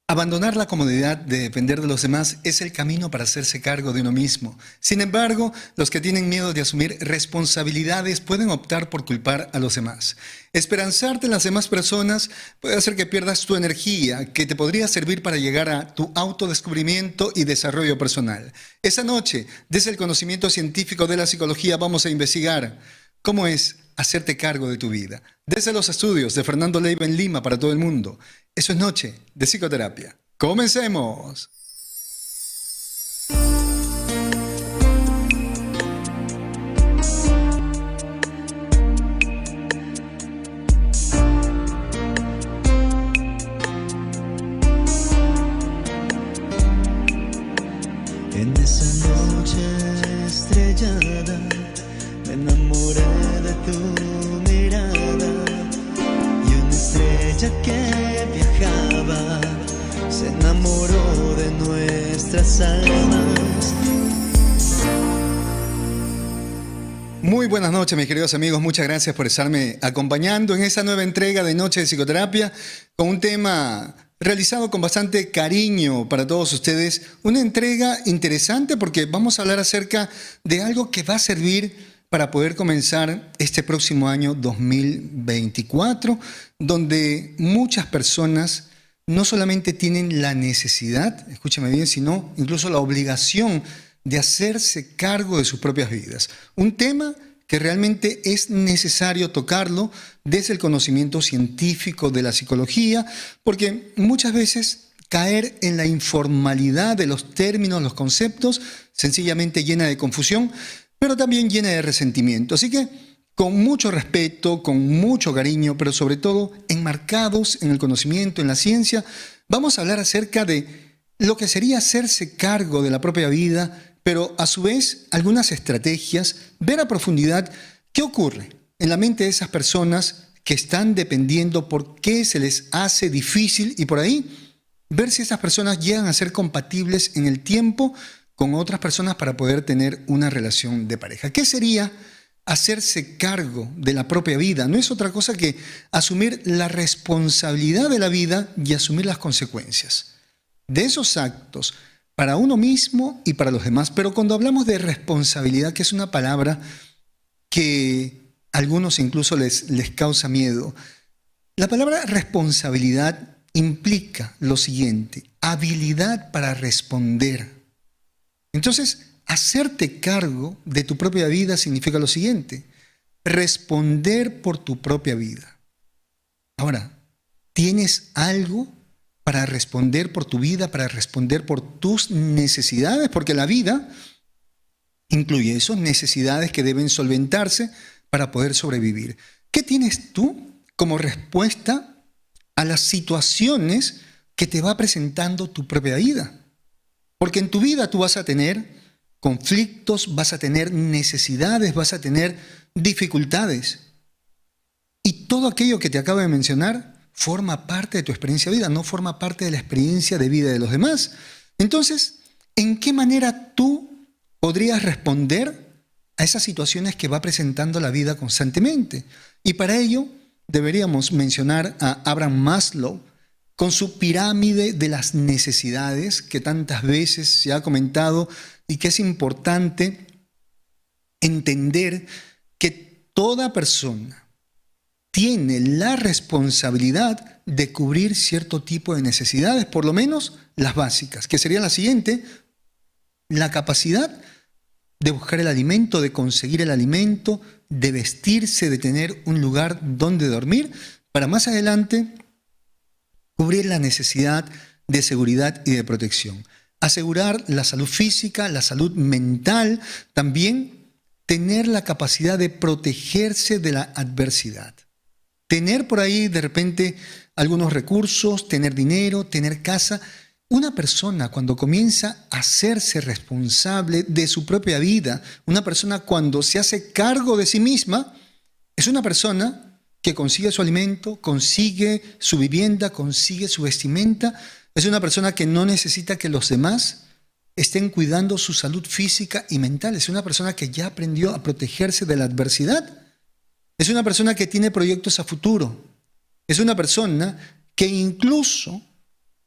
Abandonar la comodidad de depender de los demás es el camino para hacerse cargo de uno mismo. Sin embargo, los que tienen miedo de asumir responsabilidades pueden optar por culpar a los demás. Esperanzarte en las demás personas puede hacer que pierdas tu energía, que te podría servir para llegar a tu autodescubrimiento y desarrollo personal. Esta noche, desde el conocimiento científico de la psicología, vamos a investigar cómo es hacerte cargo de tu vida. Desde los estudios de Fernando Leiva en Lima para todo el mundo. Eso es Noche de Psicoterapia. ¡Comencemos! En esa noche estrellada me enamoré de tu mirada y una estrella que viajaba se enamoró de nuestras almas. Muy buenas noches, mis queridos amigos. Muchas gracias por estarme acompañando en esta nueva entrega de Noche de Psicoterapia con un tema realizado con bastante cariño para todos ustedes. Una entrega interesante porque vamos a hablar acerca de algo que va a servir para poder comenzar este próximo año 2024, donde muchas personas no solamente tienen la necesidad, escúchame bien, sino incluso la obligación de hacerse cargo de sus propias vidas. Un tema que realmente es necesario tocarlo desde el conocimiento científico de la psicología, porque muchas veces caer en la informalidad de los términos, los conceptos, sencillamente llena de confusión, pero también llena de resentimiento. Así que con mucho respeto, con mucho cariño, pero sobre todo enmarcados en el conocimiento, en la ciencia, vamos a hablar acerca de lo que sería hacerse cargo de la propia vida, pero a su vez algunas estrategias, ver a profundidad qué ocurre en la mente de esas personas que están dependiendo, por qué se les hace difícil y por ahí ver si esas personas llegan a ser compatibles en el tiempo con otras personas para poder tener una relación de pareja. ¿Qué sería hacerse cargo de la propia vida? No es otra cosa que asumir la responsabilidad de la vida y asumir las consecuencias de esos actos para uno mismo y para los demás. Pero cuando hablamos de responsabilidad, que es una palabra que a algunos incluso les causa miedo, la palabra responsabilidad implica lo siguiente: habilidad para responder. Entonces, hacerte cargo de tu propia vida significa lo siguiente: responder por tu propia vida. Ahora, ¿tienes algo para responder por tu vida, para responder por tus necesidades? Porque la vida incluye eso, necesidades que deben solventarse para poder sobrevivir. ¿Qué tienes tú como respuesta a las situaciones que te va presentando tu propia vida? Porque en tu vida tú vas a tener conflictos, vas a tener necesidades, vas a tener dificultades. Y todo aquello que te acabo de mencionar forma parte de tu experiencia de vida, no forma parte de la experiencia de vida de los demás. Entonces, ¿en qué manera tú podrías responder a esas situaciones que va presentando la vida constantemente? Y para ello deberíamos mencionar a Abraham Maslow con su pirámide de las necesidades que tantas veces se ha comentado y que es importante entender que toda persona tiene la responsabilidad de cubrir cierto tipo de necesidades, por lo menos las básicas, que serían la siguiente: la capacidad de buscar el alimento, de conseguir el alimento, de vestirse, de tener un lugar donde dormir, para más adelante cubrir la necesidad de seguridad y de protección. Asegurar la salud física, la salud mental, también tener la capacidad de protegerse de la adversidad. Tener por ahí de repente algunos recursos, tener dinero, tener casa. Una persona cuando comienza a hacerse responsable de su propia vida, una persona cuando se hace cargo de sí misma, es una persona que consigue su alimento, consigue su vivienda, consigue su vestimenta. Es una persona que no necesita que los demás estén cuidando su salud física y mental. Es una persona que ya aprendió a protegerse de la adversidad. Es una persona que tiene proyectos a futuro. Es una persona que incluso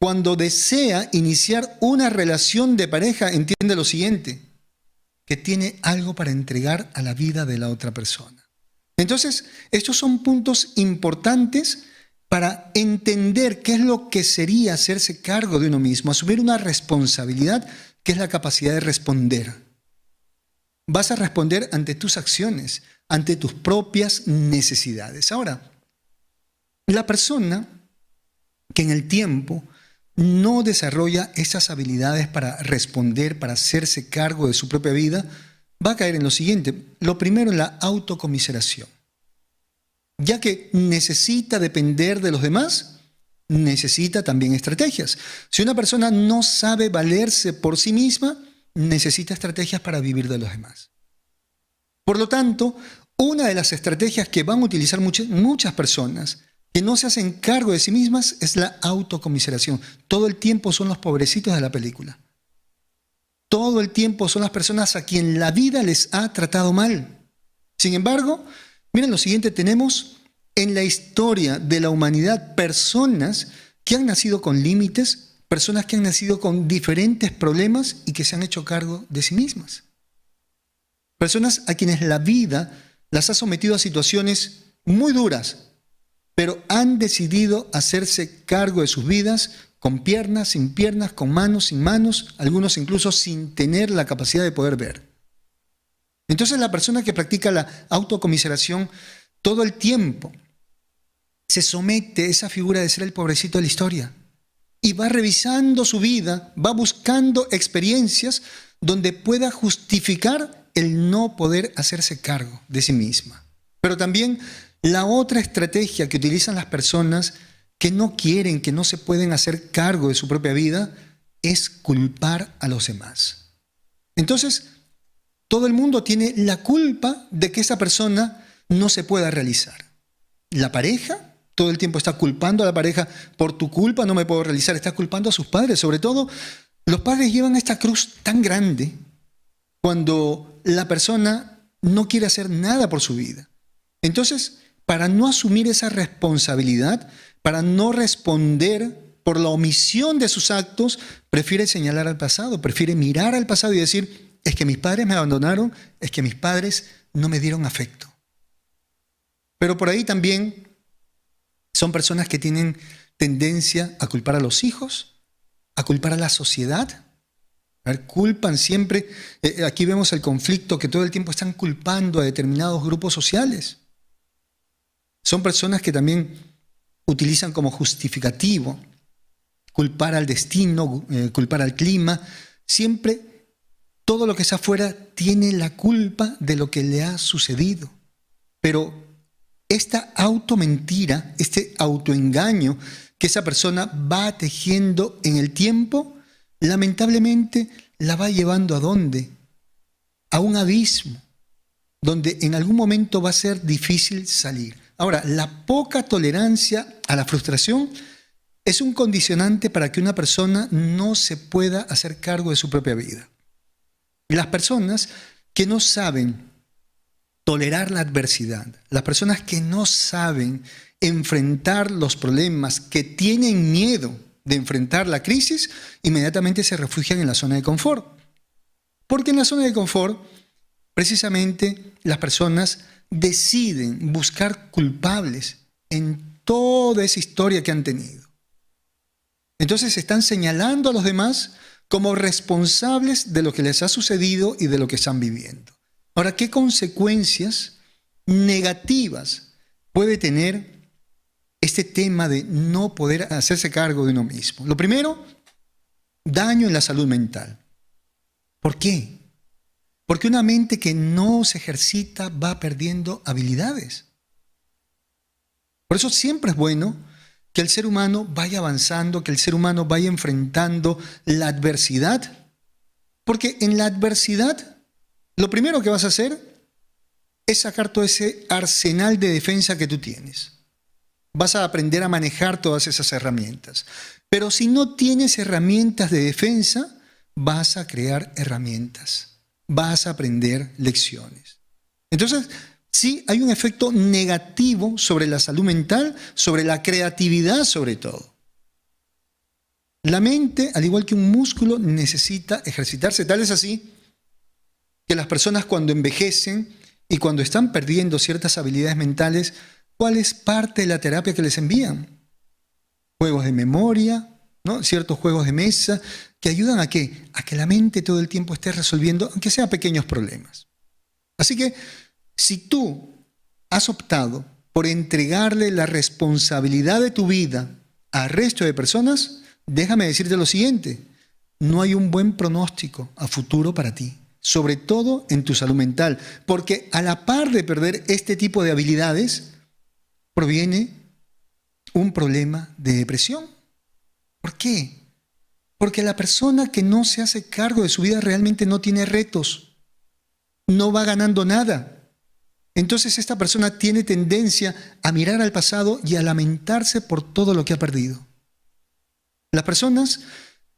cuando desea iniciar una relación de pareja, entiende lo siguiente, que tiene algo para entregar a la vida de la otra persona. Entonces, estos son puntos importantes para entender qué es lo que sería hacerse cargo de uno mismo, asumir una responsabilidad que es la capacidad de responder. Vas a responder ante tus acciones, ante tus propias necesidades. Ahora, la persona que en el tiempo no desarrolla esas habilidades para responder, para hacerse cargo de su propia vida, va a caer en lo siguiente. Lo primero, en la autocomiseración. Ya que necesita depender de los demás, necesita también estrategias. Si una persona no sabe valerse por sí misma, necesita estrategias para vivir de los demás. Por lo tanto, una de las estrategias que van a utilizar muchas personas que no se hacen cargo de sí mismas es la autocomiseración. Todo el tiempo son los pobrecitos de la película. Todo el tiempo son las personas a quien la vida les ha tratado mal. Sin embargo, miren lo siguiente, tenemos en la historia de la humanidad personas que han nacido con límites, personas que han nacido con diferentes problemas y que se han hecho cargo de sí mismas. Personas a quienes la vida las ha sometido a situaciones muy duras, pero han decidido hacerse cargo de sus vidas con piernas, sin piernas, con manos, sin manos, algunos incluso sin tener la capacidad de poder ver. Entonces la persona que practica la autocomiseración todo el tiempo se somete a esa figura de ser el pobrecito de la historia y va revisando su vida, va buscando experiencias donde pueda justificar el no poder hacerse cargo de sí misma. Pero también la otra estrategia que utilizan las personas que no quieren, que no se pueden hacer cargo de su propia vida, es culpar a los demás. Entonces, todo el mundo tiene la culpa de que esa persona no se pueda realizar. La pareja todo el tiempo está culpando a la pareja, por tu culpa no me puedo realizar, está culpando a sus padres. Sobre todo, los padres llevan esta cruz tan grande cuando la persona no quiere hacer nada por su vida. Entonces, para no asumir esa responsabilidad, para no responder por la omisión de sus actos, prefiere señalar al pasado, prefiere mirar al pasado y decir, es que mis padres me abandonaron, es que mis padres no me dieron afecto. Pero por ahí también son personas que tienen tendencia a culpar a los hijos, a culpar a la sociedad. A ver, culpan siempre, aquí vemos el conflicto que todo el tiempo están culpando a determinados grupos sociales. Son personas que también utilizan como justificativo culpar al destino, culpar al clima. Siempre todo lo que está afuera tiene la culpa de lo que le ha sucedido. Pero esta automentira, este autoengaño que esa persona va tejiendo en el tiempo, lamentablemente la va llevando ¿a dónde? A un abismo, donde en algún momento va a ser difícil salir. Ahora, la poca tolerancia a la frustración es un condicionante para que una persona no se pueda hacer cargo de su propia vida. Las personas que no saben tolerar la adversidad, las personas que no saben enfrentar los problemas, que tienen miedo de enfrentar la crisis, inmediatamente se refugian en la zona de confort. Porque en la zona de confort, precisamente, las personas deciden buscar culpables en toda esa historia que han tenido. Entonces están señalando a los demás como responsables de lo que les ha sucedido y de lo que están viviendo. Ahora, ¿qué consecuencias negativas puede tener este tema de no poder hacerse cargo de uno mismo? Lo primero, daño en la salud mental. ¿Por qué? Porque una mente que no se ejercita va perdiendo habilidades. Por eso siempre es bueno que el ser humano vaya avanzando, que el ser humano vaya enfrentando la adversidad, porque en la adversidad lo primero que vas a hacer es sacar todo ese arsenal de defensa que tú tienes. Vas a aprender a manejar todas esas herramientas. Pero si no tienes herramientas de defensa, vas a crear herramientas. Vas a aprender lecciones. Entonces, sí hay un efecto negativo sobre la salud mental, sobre la creatividad sobre todo. La mente, al igual que un músculo, necesita ejercitarse. Tal es así que las personas cuando envejecen y cuando están perdiendo ciertas habilidades mentales, ¿cuál es parte de la terapia que les envían? Juegos de memoria, ¿no? Ciertos juegos de mesa que ayudan ¿a qué? A que la mente todo el tiempo esté resolviendo, aunque sea pequeños problemas. Así que si tú has optado por entregarle la responsabilidad de tu vida al resto de personas, déjame decirte lo siguiente: no hay un buen pronóstico a futuro para ti, sobre todo en tu salud mental, porque a la par de perder este tipo de habilidades, proviene un problema de depresión. ¿Por qué? Porque la persona que no se hace cargo de su vida realmente no tiene retos, no va ganando nada. Entonces esta persona tiene tendencia a mirar al pasado y a lamentarse por todo lo que ha perdido. Las personas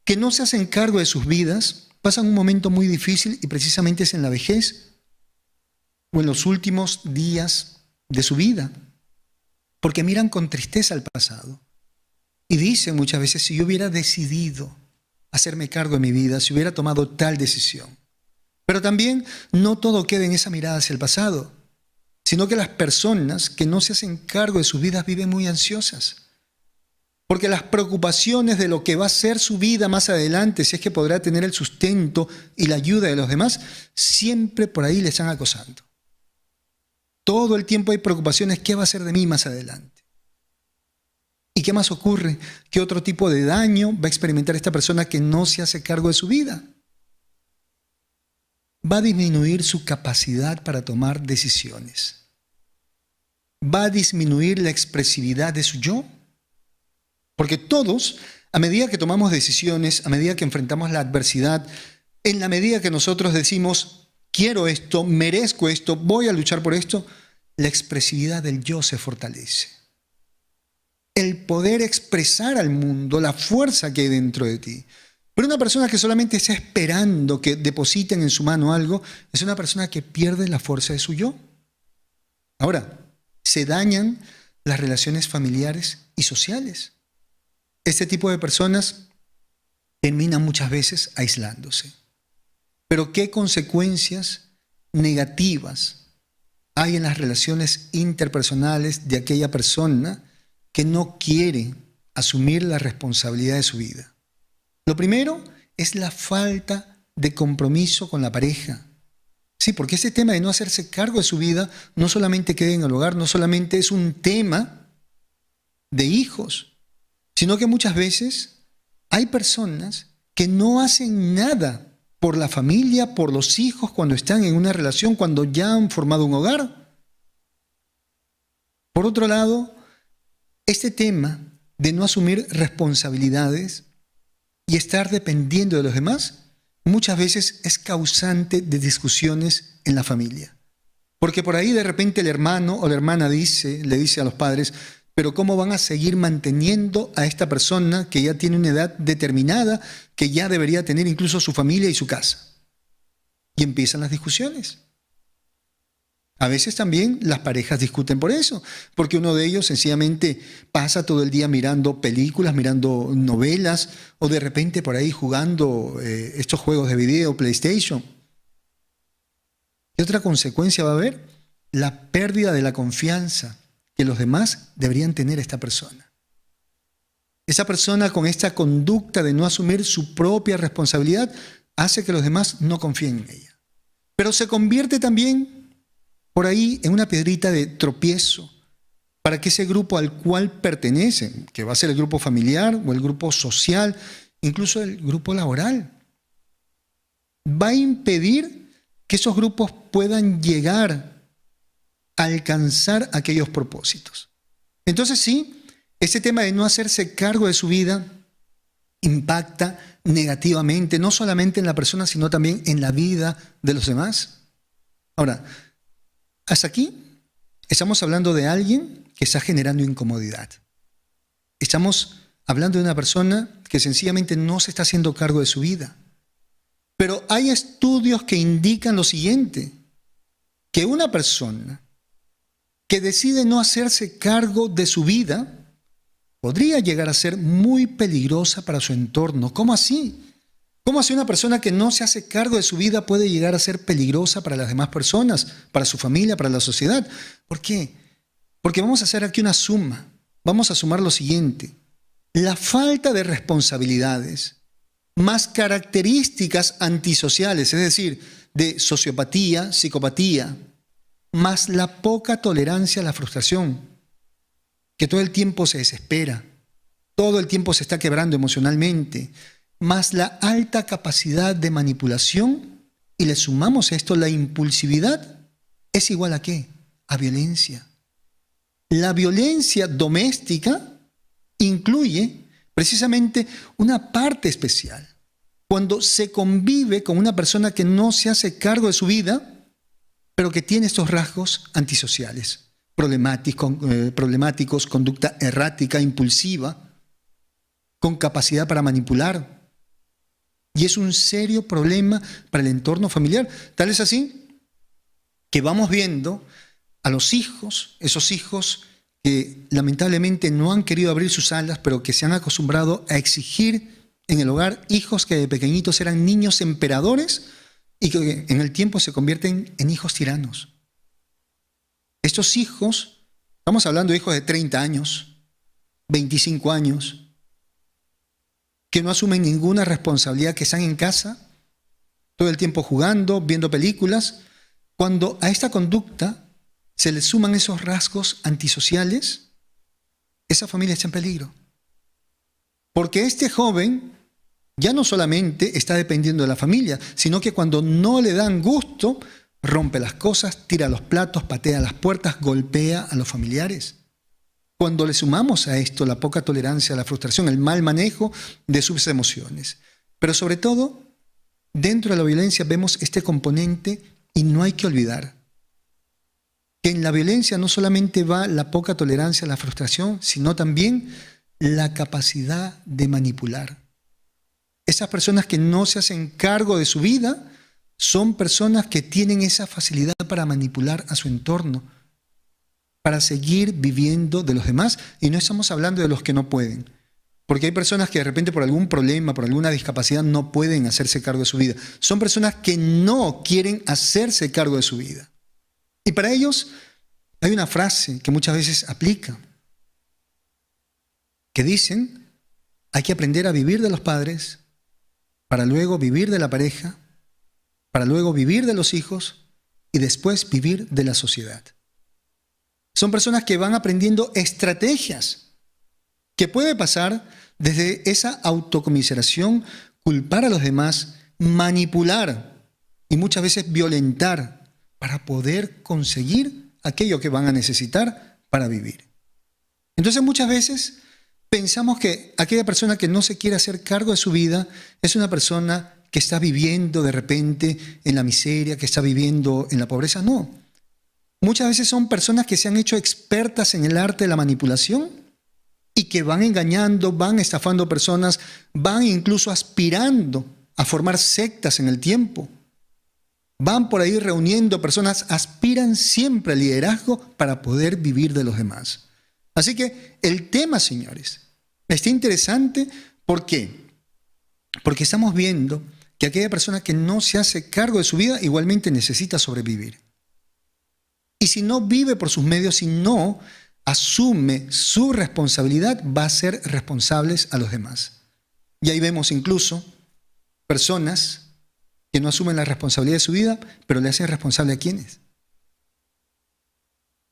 que no se hacen cargo de sus vidas pasan un momento muy difícil y precisamente es en la vejez o en los últimos días de su vida, porque miran con tristeza al pasado y dicen muchas veces: si yo hubiera decidido hacerme cargo de mi vida, si hubiera tomado tal decisión. Pero también no todo queda en esa mirada hacia el pasado, sino que las personas que no se hacen cargo de sus vidas viven muy ansiosas, porque las preocupaciones de lo que va a ser su vida más adelante, si es que podrá tener el sustento y la ayuda de los demás, siempre por ahí le están acosando. Todo el tiempo hay preocupaciones: ¿qué va a ser de mí más adelante? ¿Y qué más ocurre? ¿Qué otro tipo de daño va a experimentar esta persona que no se hace cargo de su vida? Va a disminuir su capacidad para tomar decisiones. Va a disminuir la expresividad de su yo. Porque todos, a medida que tomamos decisiones, a medida que enfrentamos la adversidad, en la medida que nosotros decimos: quiero esto, merezco esto, voy a luchar por esto, la expresividad del yo se fortalece. El poder expresar al mundo la fuerza que hay dentro de ti. Pero una persona que solamente está esperando que depositen en su mano algo, es una persona que pierde la fuerza de su yo. Ahora, se dañan las relaciones familiares y sociales. Este tipo de personas terminan muchas veces aislándose. Pero ¿qué consecuencias negativas hay en las relaciones interpersonales de aquella persona que no quiere asumir la responsabilidad de su vida? Lo primero es la falta de compromiso con la pareja. Sí, porque ese tema de no hacerse cargo de su vida no solamente queda en el hogar, no solamente es un tema de hijos, sino que muchas veces hay personas que no hacen nada por la familia, por los hijos, cuando están en una relación, cuando ya han formado un hogar. Por otro lado, este tema de no asumir responsabilidades y estar dependiendo de los demás, muchas veces es causante de discusiones en la familia. Porque por ahí de repente el hermano o la hermana le dice a los padres: pero ¿cómo van a seguir manteniendo a esta persona que ya tiene una edad determinada, que ya debería tener incluso su familia y su casa? Y empiezan las discusiones. A veces también las parejas discuten por eso, porque uno de ellos sencillamente pasa todo el día mirando películas, mirando novelas, o de repente por ahí jugando estos juegos de video, PlayStation. ¿Qué otra consecuencia va a haber? La pérdida de la confianza que los demás deberían tener esta persona. Esa persona con esta conducta de no asumir su propia responsabilidad hace que los demás no confíen en ella. Pero se convierte también por ahí en una piedrita de tropiezo para que ese grupo al cual pertenecen, que va a ser el grupo familiar o el grupo social, incluso el grupo laboral, va a impedir que esos grupos puedan llegar a alcanzar aquellos propósitos. Entonces sí, ese tema de no hacerse cargo de su vida impacta negativamente, no solamente en la persona, sino también en la vida de los demás. Ahora, hasta aquí estamos hablando de alguien que está generando incomodidad. Estamos hablando de una persona que sencillamente no se está haciendo cargo de su vida. Pero hay estudios que indican lo siguiente, que una persona que decide no hacerse cargo de su vida podría llegar a ser muy peligrosa para su entorno. ¿Cómo así? ¿Cómo así una persona que no se hace cargo de su vida puede llegar a ser peligrosa para las demás personas, para su familia, para la sociedad? ¿Por qué? Porque vamos a hacer aquí una suma. Vamos a sumar lo siguiente. La falta de responsabilidades más características antisociales, es decir, de sociopatía, psicopatía, más la poca tolerancia a la frustración, que todo el tiempo se desespera, todo el tiempo se está quebrando emocionalmente, más la alta capacidad de manipulación, y le sumamos a esto la impulsividad, ¿es igual a qué? A violencia. La violencia doméstica incluye precisamente una parte especial. Cuando se convive con una persona que no se hace cargo de su vida, pero que tiene estos rasgos antisociales, problemáticos, conducta errática, impulsiva, con capacidad para manipular. Y es un serio problema para el entorno familiar. Tal es así que vamos viendo a los hijos, esos hijos que lamentablemente no han querido abrir sus alas, pero que se han acostumbrado a exigir en el hogar, hijos que de pequeñitos eran niños emperadores y que en el tiempo se convierten en hijos tiranos. Estos hijos, estamos hablando de hijos de 30 años, 25 años, que no asumen ninguna responsabilidad, que están en casa, todo el tiempo jugando, viendo películas. Cuando a esta conducta se le suman esos rasgos antisociales, esa familia está en peligro. Porque este joven ya no solamente está dependiendo de la familia, sino que cuando no le dan gusto, rompe las cosas, tira los platos, patea las puertas, golpea a los familiares. Cuando le sumamos a esto la poca tolerancia a la frustración, el mal manejo de sus emociones. Pero sobre todo, dentro de la violencia vemos este componente y no hay que olvidar que en la violencia no solamente va la poca tolerancia a la frustración, sino también la capacidad de manipular. Esas personas que no se hacen cargo de su vida son personas que tienen esa facilidad para manipular a su entorno, para seguir viviendo de los demás. Y no estamos hablando de los que no pueden, porque hay personas que de repente por algún problema, por alguna discapacidad no pueden hacerse cargo de su vida. Son personas que no quieren hacerse cargo de su vida. Y para ellos hay una frase que muchas veces aplica, que dicen, hay que aprender a vivir de los padres, para luego vivir de la pareja, para luego vivir de los hijos y después vivir de la sociedad. Son personas que van aprendiendo estrategias, que puede pasar desde esa autocomiseración, culpar a los demás, manipular y muchas veces violentar, para poder conseguir aquello que van a necesitar para vivir. Entonces muchas veces pensamos que aquella persona que no se quiere hacer cargo de su vida es una persona que está viviendo de repente en la miseria, que está viviendo en la pobreza. No. Muchas veces son personas que se han hecho expertas en el arte de la manipulación y que van engañando, van estafando personas, van incluso aspirando a formar sectas en el tiempo. Van por ahí reuniendo personas, aspiran siempre al liderazgo para poder vivir de los demás. Así que el tema, señores, está interesante. ¿Por qué? Porque estamos viendo que aquella persona que no se hace cargo de su vida igualmente necesita sobrevivir. Y si no vive por sus medios, si no asume su responsabilidad, va a ser responsables a los demás. Y ahí vemos incluso personas que no asumen la responsabilidad de su vida, pero le hacen responsable ¿a quiénes?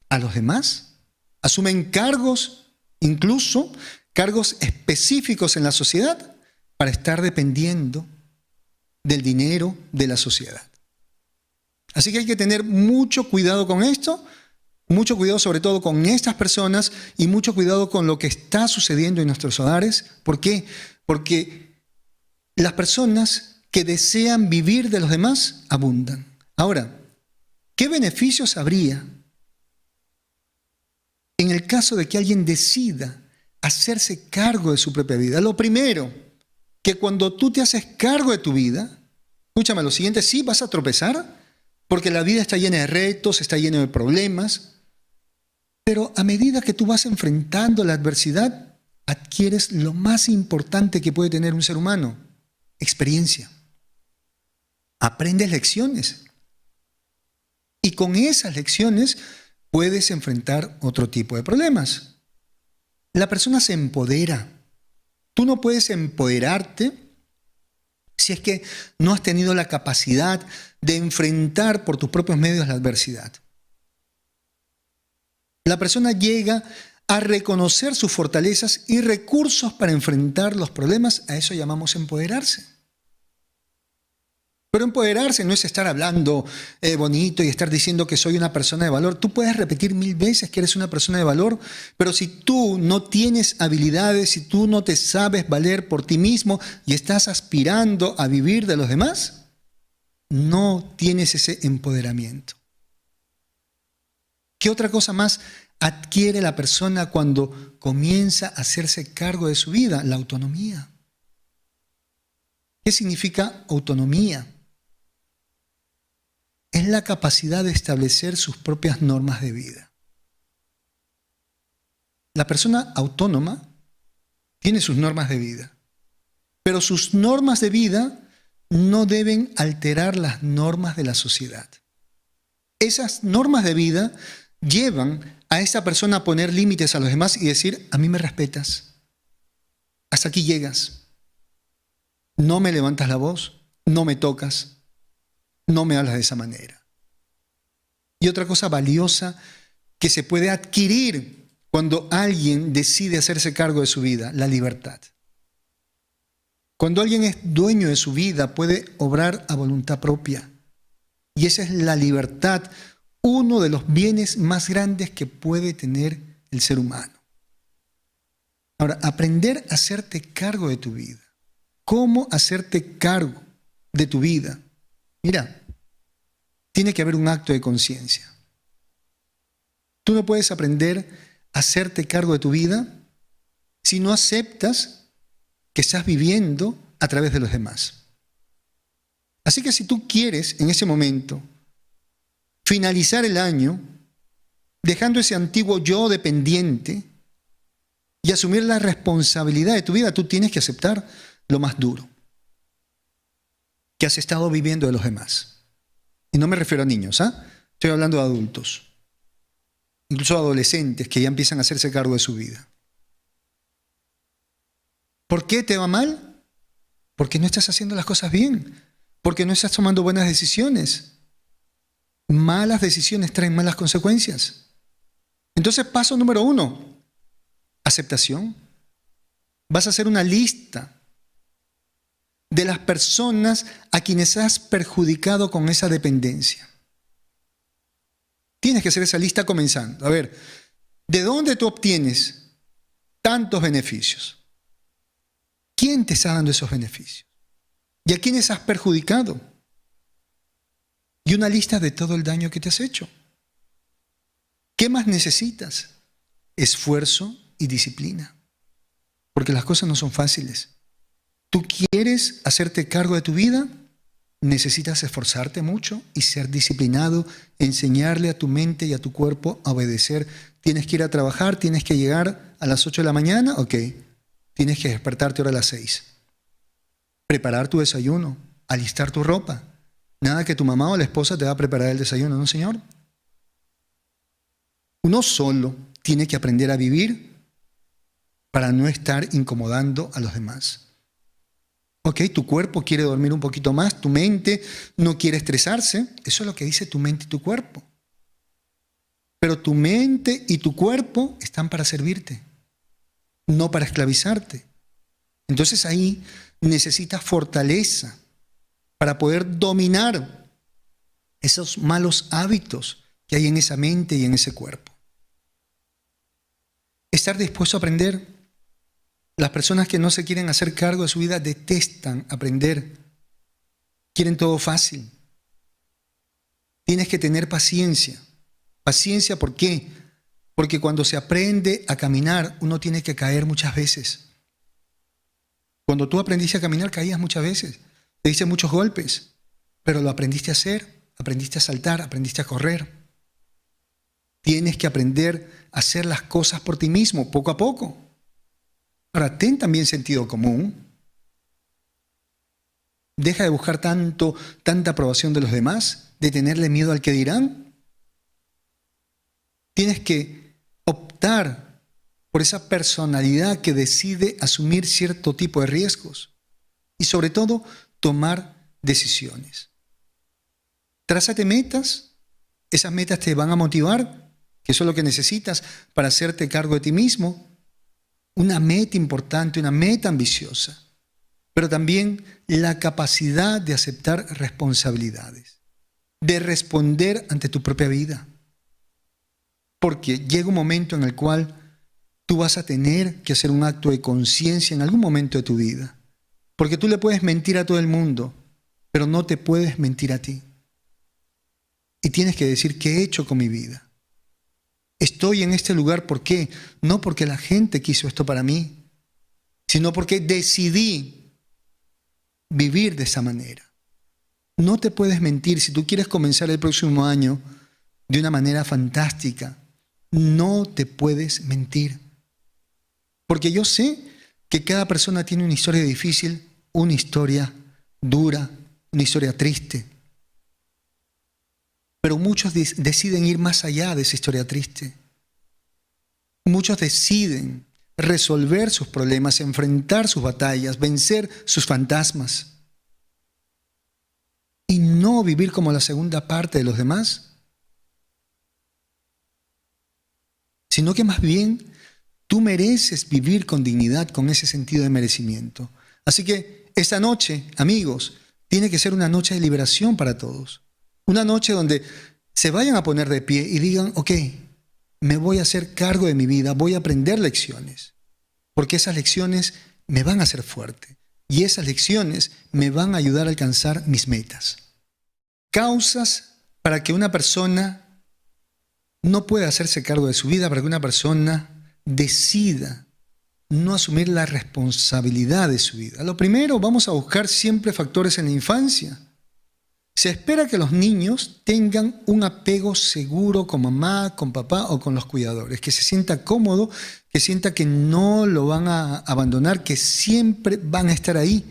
A los demás. Asumen cargos, incluso cargos específicos en la sociedad, para estar dependiendo del dinero de la sociedad. Así que hay que tener mucho cuidado con esto, mucho cuidado sobre todo con estas personas y mucho cuidado con lo que está sucediendo en nuestros hogares. ¿Por qué? Porque las personas que desean vivir de los demás abundan. Ahora, ¿qué beneficios habría en el caso de que alguien decida hacerse cargo de su propia vida? Lo primero, que cuando tú te haces cargo de tu vida, escúchame, lo siguiente, sí vas a tropezar, porque la vida está llena de retos, está llena de problemas, pero a medida que tú vas enfrentando la adversidad, adquieres lo más importante que puede tener un ser humano: experiencia. Aprendes lecciones. Y con esas lecciones puedes enfrentar otro tipo de problemas. La persona se empodera. Tú no puedes empoderarte si es que no has tenido la capacidad de enfrentar por tus propios medios la adversidad. La persona llega a reconocer sus fortalezas y recursos para enfrentar los problemas. A eso llamamos empoderarse. Pero empoderarse no es estar hablando bonito y estar diciendo que soy una persona de valor. Tú puedes repetir 1000 veces que eres una persona de valor, pero si tú no tienes habilidades, si tú no te sabes valer por ti mismo y estás aspirando a vivir de los demás, no tienes ese empoderamiento. ¿Qué otra cosa más adquiere la persona cuando comienza a hacerse cargo de su vida? La autonomía. ¿Qué significa autonomía? Es la capacidad de establecer sus propias normas de vida. La persona autónoma tiene sus normas de vida, pero sus normas de vida no deben alterar las normas de la sociedad. Esas normas de vida llevan a esa persona a poner límites a los demás y decir: a mí me respetas, hasta aquí llegas, no me levantas la voz, no me tocas, no me hablas de esa manera. Y otra cosa valiosa que se puede adquirir cuando alguien decide hacerse cargo de su vida: la libertad. Cuando alguien es dueño de su vida, puede obrar a voluntad propia. Y esa es la libertad, uno de los bienes más grandes que puede tener el ser humano. Ahora, aprender a hacerte cargo de tu vida. ¿Cómo hacerte cargo de tu vida? Mira, tiene que haber un acto de conciencia. Tú no puedes aprender a hacerte cargo de tu vida si no aceptas que estás viviendo a través de los demás. Así que si tú quieres en ese momento finalizar el año dejando ese antiguo yo dependiente y asumir la responsabilidad de tu vida, tú tienes que aceptar lo más duro: que has estado viviendo de los demás. Y no me refiero a niños, estoy hablando de adultos, incluso adolescentes que ya empiezan a hacerse cargo de su vida. ¿Por qué te va mal? Porque no estás haciendo las cosas bien, porque no estás tomando buenas decisiones. Malas decisiones traen malas consecuencias. Entonces, paso número 1, aceptación. Vas a hacer una lista de las personas a quienes has perjudicado con esa dependencia. Tienes que hacer esa lista comenzando. A ver, ¿de dónde tú obtienes tantos beneficios? ¿Quién te está dando esos beneficios? ¿Y a quiénes has perjudicado? Y una lista de todo el daño que te has hecho. ¿Qué más necesitas? Esfuerzo y disciplina. Porque las cosas no son fáciles. ¿Tú quieres hacerte cargo de tu vida? Necesitas esforzarte mucho y ser disciplinado, enseñarle a tu mente y a tu cuerpo a obedecer. Tienes que ir a trabajar, tienes que llegar a las 8 de la mañana, ok. Tienes que despertarte ahora a las 6. Preparar tu desayuno, alistar tu ropa. Nada que tu mamá o la esposa te va a preparar el desayuno, ¿no, señor? Uno solo tiene que aprender a vivir para no estar incomodando a los demás. Ok, tu cuerpo quiere dormir un poquito más, tu mente no quiere estresarse. Eso es lo que dice tu mente y tu cuerpo. Pero tu mente y tu cuerpo están para servirte, no para esclavizarte. Entonces ahí necesitas fortaleza para poder dominar esos malos hábitos que hay en esa mente y en ese cuerpo. Estar dispuesto a aprender. Las personas que no se quieren hacer cargo de su vida detestan aprender. Quieren todo fácil. Tienes que tener paciencia. Paciencia, ¿por qué? Porque cuando se aprende a caminar, uno tiene que caer muchas veces. Cuando tú aprendiste a caminar, caías muchas veces. Te diste muchos golpes, pero lo aprendiste a hacer, aprendiste a saltar, aprendiste a correr. Tienes que aprender a hacer las cosas por ti mismo, poco a poco. Ahora, ten también sentido común. Deja de buscar tanta aprobación de los demás, de tenerle miedo al que dirán. Tienes que optar por esa personalidad que decide asumir cierto tipo de riesgos y sobre todo tomar decisiones. Trázate metas, esas metas te van a motivar, que eso es lo que necesitas para hacerte cargo de ti mismo. Una meta importante, una meta ambiciosa, pero también la capacidad de aceptar responsabilidades, de responder ante tu propia vida. Porque llega un momento en el cual tú vas a tener que hacer un acto de conciencia en algún momento de tu vida. Porque tú le puedes mentir a todo el mundo, pero no te puedes mentir a ti. Y tienes que decir, ¿qué he hecho con mi vida? Estoy en este lugar, ¿por qué? No porque la gente quiso esto para mí, sino porque decidí vivir de esa manera. No te puedes mentir. Si tú quieres comenzar el próximo año de una manera fantástica, no te puedes mentir. Porque yo sé que cada persona tiene una historia difícil, una historia dura, una historia triste. Pero muchos deciden ir más allá de esa historia triste. Muchos deciden resolver sus problemas, enfrentar sus batallas, vencer sus fantasmas. Y no vivir como la segunda parte de los demás, sino que más bien tú mereces vivir con dignidad, con ese sentido de merecimiento. Así que esta noche, amigos, tiene que ser una noche de liberación para todos. Una noche donde se vayan a poner de pie y digan, ok, me voy a hacer cargo de mi vida, voy a aprender lecciones, porque esas lecciones me van a hacer fuerte y esas lecciones me van a ayudar a alcanzar mis metas. Causas para que una persona no pueda hacerse cargo de su vida, para que una persona decida no asumir la responsabilidad de su vida. Lo primero, vamos a buscar siempre factores en la infancia. Se espera que los niños tengan un apego seguro con mamá, con papá o con los cuidadores, que se sienta cómodo, que sienta que no lo van a abandonar, que siempre van a estar ahí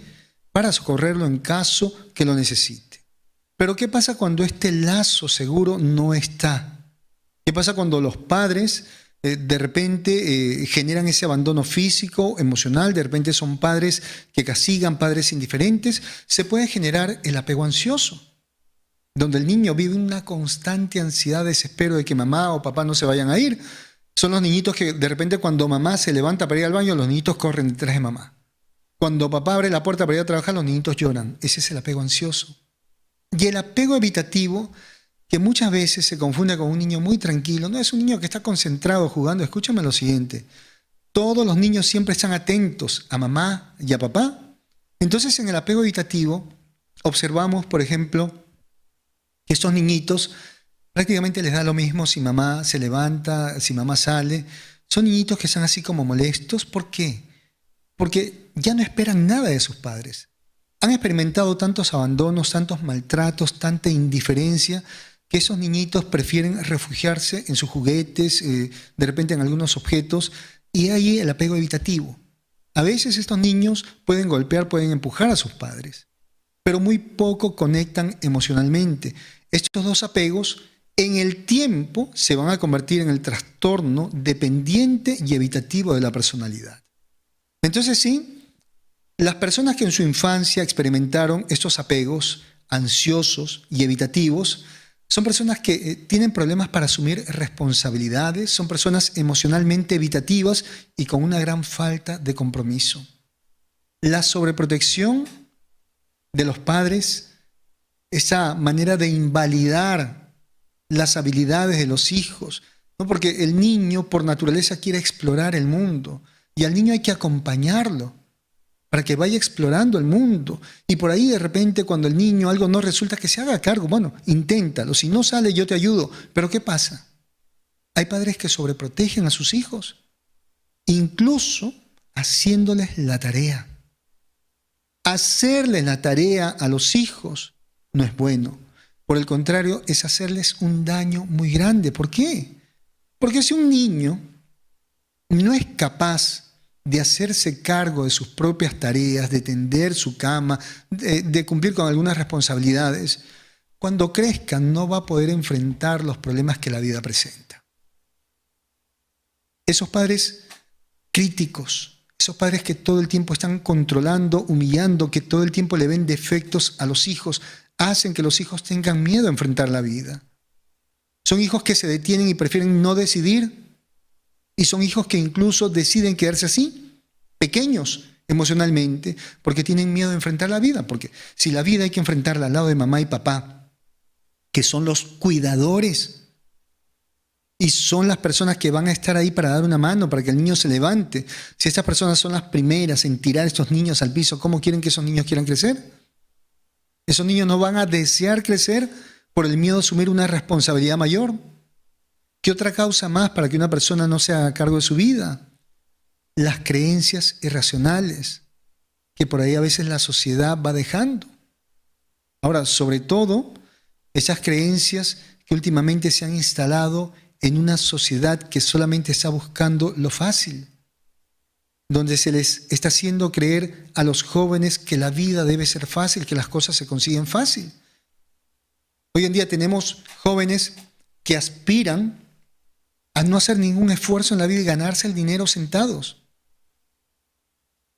para socorrerlo en caso que lo necesite. Pero ¿qué pasa cuando este lazo seguro no está? ¿Qué pasa cuando los padres de repente generan ese abandono físico, emocional? De repente son padres que castigan, padres indiferentes. Se puede generar el apego ansioso, donde el niño vive una constante ansiedad, desespero de que mamá o papá no se vayan a ir. Son los niñitos que de repente cuando mamá se levanta para ir al baño, los niñitos corren detrás de mamá. Cuando papá abre la puerta para ir a trabajar, los niñitos lloran. Ese es el apego ansioso. Y el apego evitativo, que muchas veces se confunde con un niño muy tranquilo, no es un niño que está concentrado jugando. Escúchame lo siguiente: todos los niños siempre están atentos a mamá y a papá. Entonces, en el apego evitativo observamos, por ejemplo, que estos niñitos prácticamente les da lo mismo si mamá se levanta, si mamá sale. Son niñitos que están así como molestos. ¿Por qué? Porque ya no esperan nada de sus padres. Han experimentado tantos abandonos, tantos maltratos, tanta indiferencia, que esos niñitos prefieren refugiarse en sus juguetes, de repente en algunos objetos, y ahí el apego evitativo. A veces estos niños pueden golpear, pueden empujar a sus padres, pero muy poco conectan emocionalmente. Estos dos apegos en el tiempo se van a convertir en el trastorno dependiente y evitativo de la personalidad. Entonces sí, las personas que en su infancia experimentaron estos apegos ansiosos y evitativos son personas que tienen problemas para asumir responsabilidades, son personas emocionalmente evitativas y con una gran falta de compromiso. La sobreprotección de los padres, esa manera de invalidar las habilidades de los hijos, ¿no? Porque el niño por naturaleza quiere explorar el mundo y al niño hay que acompañarlo para que vaya explorando el mundo. Y por ahí de repente cuando el niño algo no resulta, que se haga cargo. Bueno, inténtalo. Si no sale, yo te ayudo. Pero ¿qué pasa? Hay padres que sobreprotegen a sus hijos, incluso haciéndoles la tarea. Hacerles la tarea a los hijos no es bueno. Por el contrario, es hacerles un daño muy grande. ¿Por qué? Porque si un niño no es capaz de hacerse cargo de sus propias tareas, de tender su cama, de cumplir con algunas responsabilidades, cuando crezca no va a poder enfrentar los problemas que la vida presenta. Esos padres críticos, esos padres que todo el tiempo están controlando, humillando, que todo el tiempo le ven defectos a los hijos, hacen que los hijos tengan miedo a enfrentar la vida. Son hijos que se detienen y prefieren no decidir. Y son hijos que incluso deciden quedarse así, pequeños emocionalmente, porque tienen miedo de enfrentar la vida. Porque si la vida hay que enfrentarla al lado de mamá y papá, que son los cuidadores y son las personas que van a estar ahí para dar una mano, para que el niño se levante. Si estas personas son las primeras en tirar a estos niños al piso, ¿cómo quieren que esos niños quieran crecer? Esos niños no van a desear crecer por el miedo a asumir una responsabilidad mayor. ¿Qué otra causa más para que una persona no se haga cargo de su vida? Las creencias irracionales que por ahí a veces la sociedad va dejando. Ahora, sobre todo, esas creencias que últimamente se han instalado en una sociedad que solamente está buscando lo fácil, donde se les está haciendo creer a los jóvenes que la vida debe ser fácil, que las cosas se consiguen fácil. Hoy en día tenemos jóvenes que aspiran a no hacer ningún esfuerzo en la vida y ganarse el dinero sentados.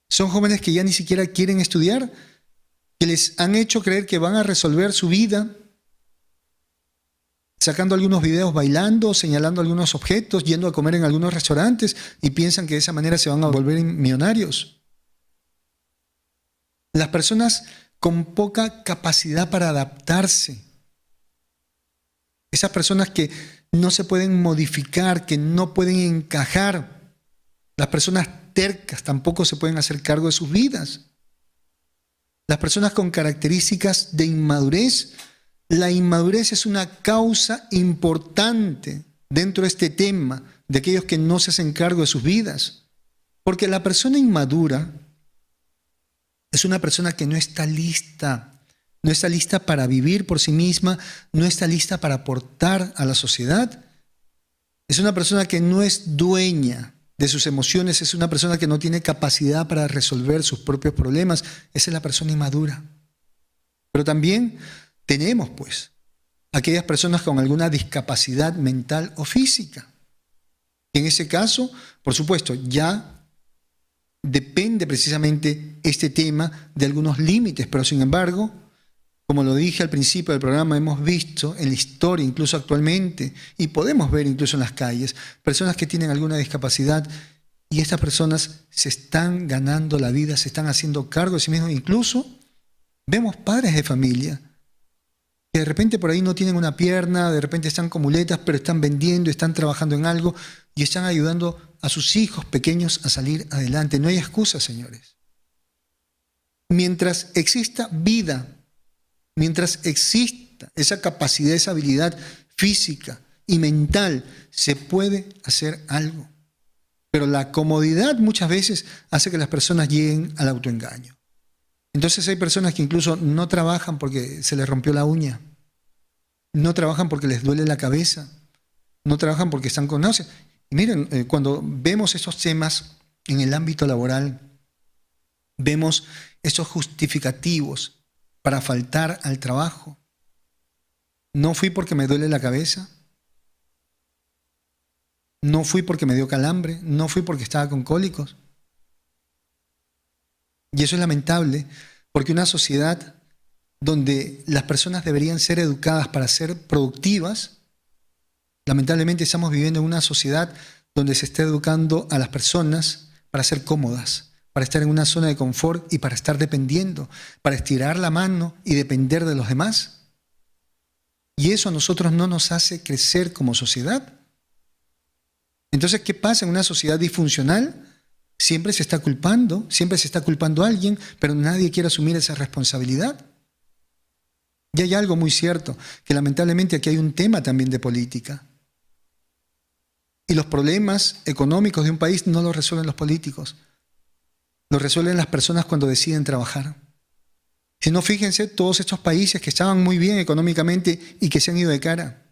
Son jóvenes que ya ni siquiera quieren estudiar, que les han hecho creer que van a resolver su vida sacando algunos videos bailando, señalando algunos objetos, yendo a comer en algunos restaurantes y piensan que de esa manera se van a volver millonarios. Las personas con poca capacidad para adaptarse, esas personas que no se pueden modificar, que no pueden encajar, las personas tercas tampoco se pueden hacer cargo de sus vidas. Las personas con características de inmadurez. La inmadurez es una causa importante dentro de este tema de aquellos que no se hacen cargo de sus vidas. Porque la persona inmadura es una persona que no está lista para vivir por sí misma, no está lista para aportar a la sociedad. Es una persona que no es dueña de sus emociones, es una persona que no tiene capacidad para resolver sus propios problemas. Esa es la persona inmadura. Pero también tenemos, pues, aquellas personas con alguna discapacidad mental o física. En ese caso, por supuesto, ya depende precisamente este tema de algunos límites, pero sin embargo, como lo dije al principio del programa, hemos visto en la historia, incluso actualmente, y podemos ver incluso en las calles, personas que tienen alguna discapacidad y estas personas se están ganando la vida, se están haciendo cargo de sí mismos. Incluso vemos padres de familia que de repente por ahí no tienen una pierna, de repente están con muletas, pero están vendiendo, están trabajando en algo y están ayudando a sus hijos pequeños a salir adelante. No hay excusa, señores. Mientras exista vida, mientras exista esa capacidad, esa habilidad física y mental, se puede hacer algo. Pero la comodidad muchas veces hace que las personas lleguen al autoengaño. Entonces hay personas que incluso no trabajan porque se les rompió la uña, no trabajan porque les duele la cabeza, no trabajan porque están con náuseas. Y miren, cuando vemos estos temas en el ámbito laboral, vemos esos justificativos para faltar al trabajo. No fui porque me duele la cabeza, no fui porque me dio calambre, no fui porque estaba con cólicos. Y eso es lamentable, porque una sociedad donde las personas deberían ser educadas para ser productivas, lamentablemente estamos viviendo en una sociedad donde se está educando a las personas para ser cómodas, para estar en una zona de confort y para estar dependiendo, para estirar la mano y depender de los demás. Y eso a nosotros no nos hace crecer como sociedad. Entonces, ¿qué pasa en una sociedad disfuncional? Siempre se está culpando a alguien, pero nadie quiere asumir esa responsabilidad. Y hay algo muy cierto, que lamentablemente aquí hay un tema también de política. Y los problemas económicos de un país no los resuelven los políticos, los resuelven las personas cuando deciden trabajar. Si no, fíjense todos estos países que estaban muy bien económicamente y que se han ido de cara.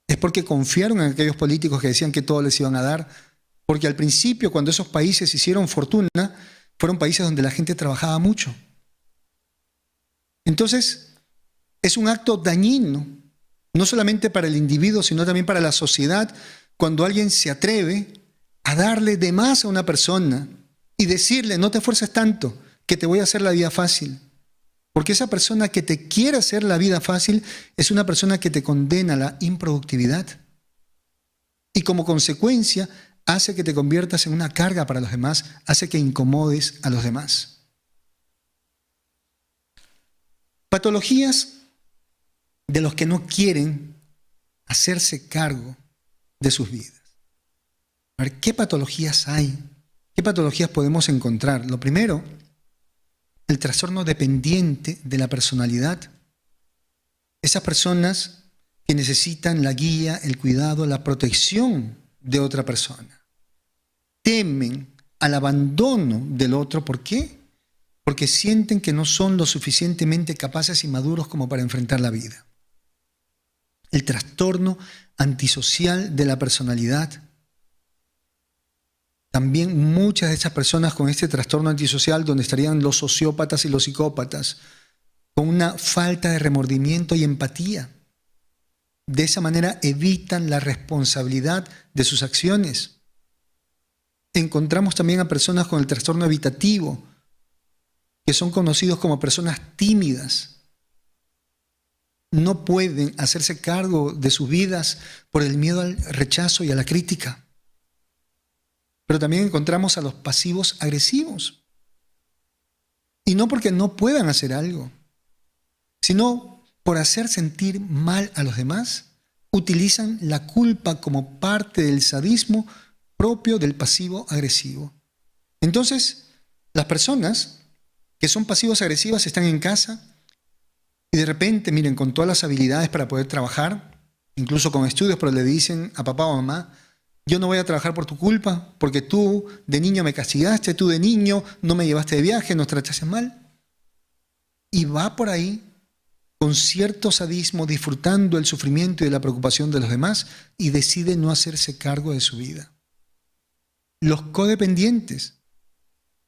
Es porque confiaron en aquellos políticos que decían que todo les iban a dar, Porque al principio, cuando esos países hicieron fortuna, fueron países donde la gente trabajaba mucho. Entonces, es un acto dañino, no solamente para el individuo, sino también para la sociedad, cuando alguien se atreve a darle de más a una persona y decirle, no te esfuerces tanto, que te voy a hacer la vida fácil. Porque esa persona que te quiere hacer la vida fácil es una persona que te condena a la improductividad. Y como consecuencia, hace que te conviertas en una carga para los demás, hace que incomodes a los demás. Patologías de los que no quieren hacerse cargo de sus vidas. A ver, ¿qué patologías hay? ¿Qué patologías podemos encontrar? Lo primero, el trastorno dependiente de la personalidad. Esas personas que necesitan la guía, el cuidado, la protección de otra persona. Temen al abandono del otro. ¿Por qué? Porque sienten que no son lo suficientemente capaces y maduros como para enfrentar la vida. El trastorno antisocial de la personalidad. También muchas de esas personas con este trastorno antisocial, donde estarían los sociópatas y los psicópatas, con una falta de remordimiento y empatía. De esa manera evitan la responsabilidad de sus acciones. Encontramos también a personas con el trastorno evitativo, que son conocidos como personas tímidas. No pueden hacerse cargo de sus vidas por el miedo al rechazo y a la crítica. Pero también encontramos a los pasivos agresivos. Y no porque no puedan hacer algo, sino por hacer sentir mal a los demás, utilizan la culpa como parte del sadismo propio del pasivo agresivo. Entonces, las personas que son pasivos agresivas están en casa y de repente, miren, con todas las habilidades para poder trabajar, incluso con estudios, pero le dicen a papá o mamá, yo no voy a trabajar por tu culpa, porque tú de niño me castigaste, tú de niño no me llevaste de viaje, nos trataste mal. Y va por ahí con cierto sadismo, disfrutando el sufrimiento y de la preocupación de los demás, y decide no hacerse cargo de su vida. Los codependientes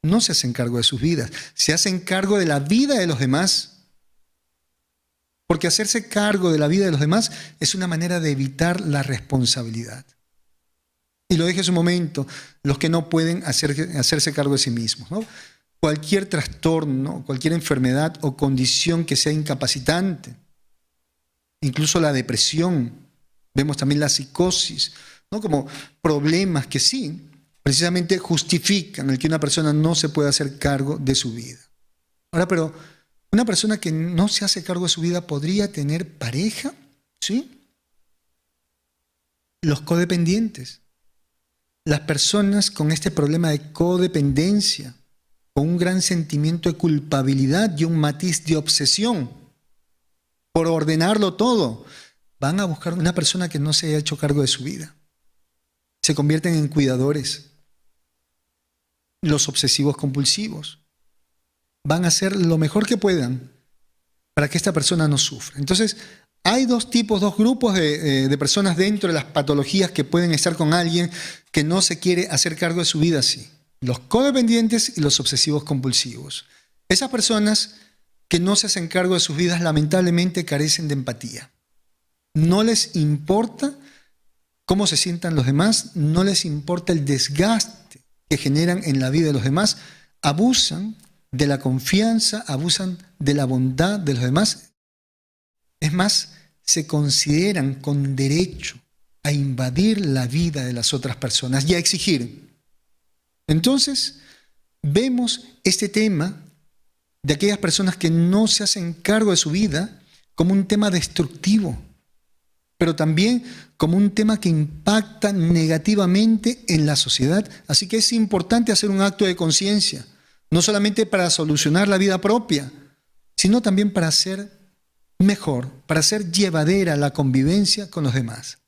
no se hacen cargo de sus vidas, se hacen cargo de la vida de los demás. Porque hacerse cargo de la vida de los demás es una manera de evitar la responsabilidad. Y lo dije hace un momento, los que no pueden hacerse cargo de sí mismos, ¿no? Cualquier trastorno, cualquier enfermedad o condición que sea incapacitante, incluso la depresión, vemos también la psicosis, ¿no? Como problemas que sí, precisamente justifican el que una persona no se pueda hacer cargo de su vida. Ahora, pero una persona que no se hace cargo de su vida podría tener pareja, ¿sí? Los codependientes. Las personas con este problema de codependencia, con un gran sentimiento de culpabilidad y un matiz de obsesión por ordenarlo todo, van a buscar una persona que no se haya hecho cargo de su vida. Se convierten en cuidadores. Los obsesivos compulsivos van a hacer lo mejor que puedan para que esta persona no sufra. Entonces, hay dos grupos de personas dentro de las patologías que pueden estar con alguien que no se quiere hacer cargo de su vida así. Los codependientes y los obsesivos compulsivos. Esas personas que no se hacen cargo de sus vidas lamentablemente carecen de empatía. No les importa cómo se sientan los demás, no les importa el desgaste que generan en la vida de los demás, abusan de la confianza, abusan de la bondad de los demás. Es más, se consideran con derecho a invadir la vida de las otras personas y a exigir. Entonces, vemos este tema de aquellas personas que no se hacen cargo de su vida como un tema destructivo, pero también como un tema que impacta negativamente en la sociedad. Así que es importante hacer un acto de conciencia, no solamente para solucionar la vida propia, sino también para hacer mejor, para hacer llevadera la convivencia con los demás.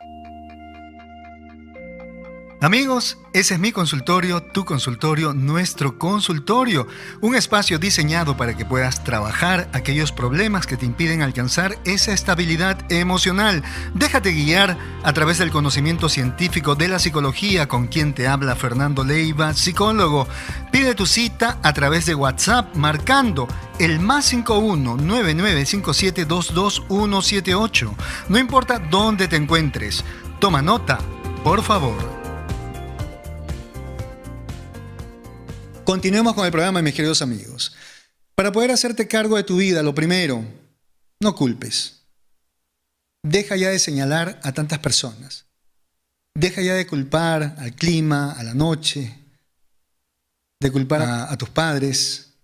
Amigos, ese es mi consultorio, tu consultorio, nuestro consultorio. Un espacio diseñado para que puedas trabajar aquellos problemas que te impiden alcanzar esa estabilidad emocional. Déjate guiar a través del conocimiento científico de la psicología, con quien te habla Fernando Leiva, psicólogo. Pide tu cita a través de WhatsApp marcando el +51 9957 22178. No importa dónde te encuentres. Toma nota, por favor. Continuemos con el programa, mis queridos amigos. Para poder hacerte cargo de tu vida, lo primero, no culpes. Deja ya de señalar a tantas personas. Deja ya de culpar al clima, a la noche, de culpar a tus padres.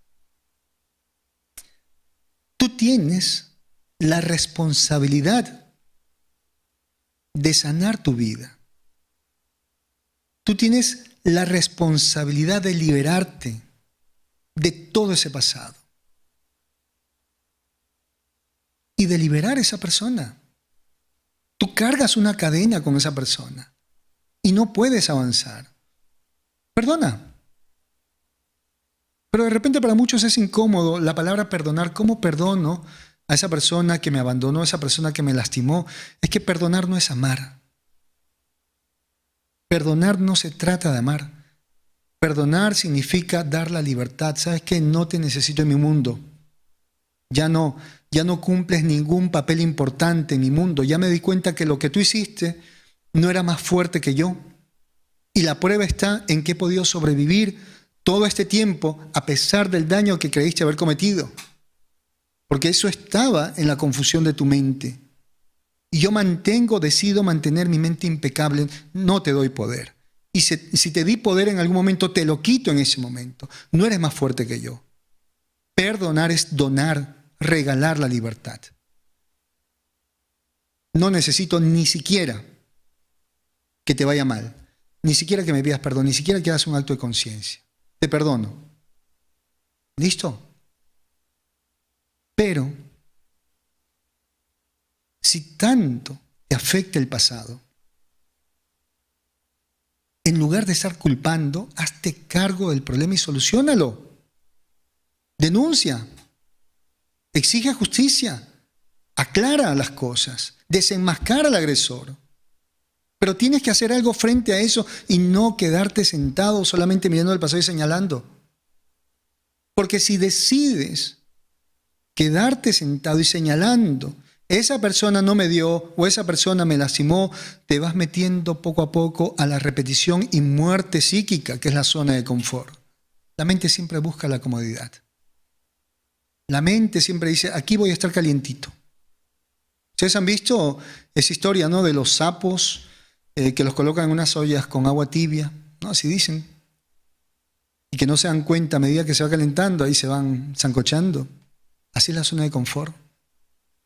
Tú tienes la responsabilidad de sanar tu vida. Tú tienes la responsabilidad de liberarte de todo ese pasado y de liberar a esa persona. Tú cargas una cadena con esa persona y no puedes avanzar. Perdona. Pero de repente para muchos es incómodo la palabra perdonar. ¿Cómo perdono a esa persona que me abandonó, a esa persona que me lastimó? Es que perdonar no es amar. Perdonar no se trata de amar. Perdonar significa dar la libertad. ¿Sabes qué? No te necesito en mi mundo. Ya no cumples ningún papel importante en mi mundo. Ya me di cuenta que lo que tú hiciste no era más fuerte que yo. Y la prueba está en que he podido sobrevivir todo este tiempo a pesar del daño que creíste haber cometido. Porque eso estaba en la confusión de tu mente. Y yo decido mantener mi mente impecable, no te doy poder. Y si te di poder en algún momento, te lo quito en ese momento. No eres más fuerte que yo. Perdonar es donar, regalar la libertad. No necesito ni siquiera que te vaya mal, ni siquiera que me pidas perdón, ni siquiera que hagas un acto de conciencia. Te perdono. ¿Listo? Pero si tanto te afecta el pasado, en lugar de estar culpando, hazte cargo del problema y soluciónalo. Denuncia, exige justicia, aclara las cosas, desenmascara al agresor. Pero tienes que hacer algo frente a eso y no quedarte sentado solamente mirando el pasado y señalando. Porque si decides quedarte sentado y señalando, esa persona no me dio o esa persona me lastimó, te vas metiendo poco a poco a la repetición y muerte psíquica, que es la zona de confort. La mente siempre busca la comodidad. La mente siempre dice, aquí voy a estar calientito. ¿Ustedes han visto esa historia, ¿no?, de los sapos que los colocan en unas ollas con agua tibia? ¿No? Así dicen. Y que no se dan cuenta a medida que se va calentando, ahí se van sancochando. Así es la zona de confort.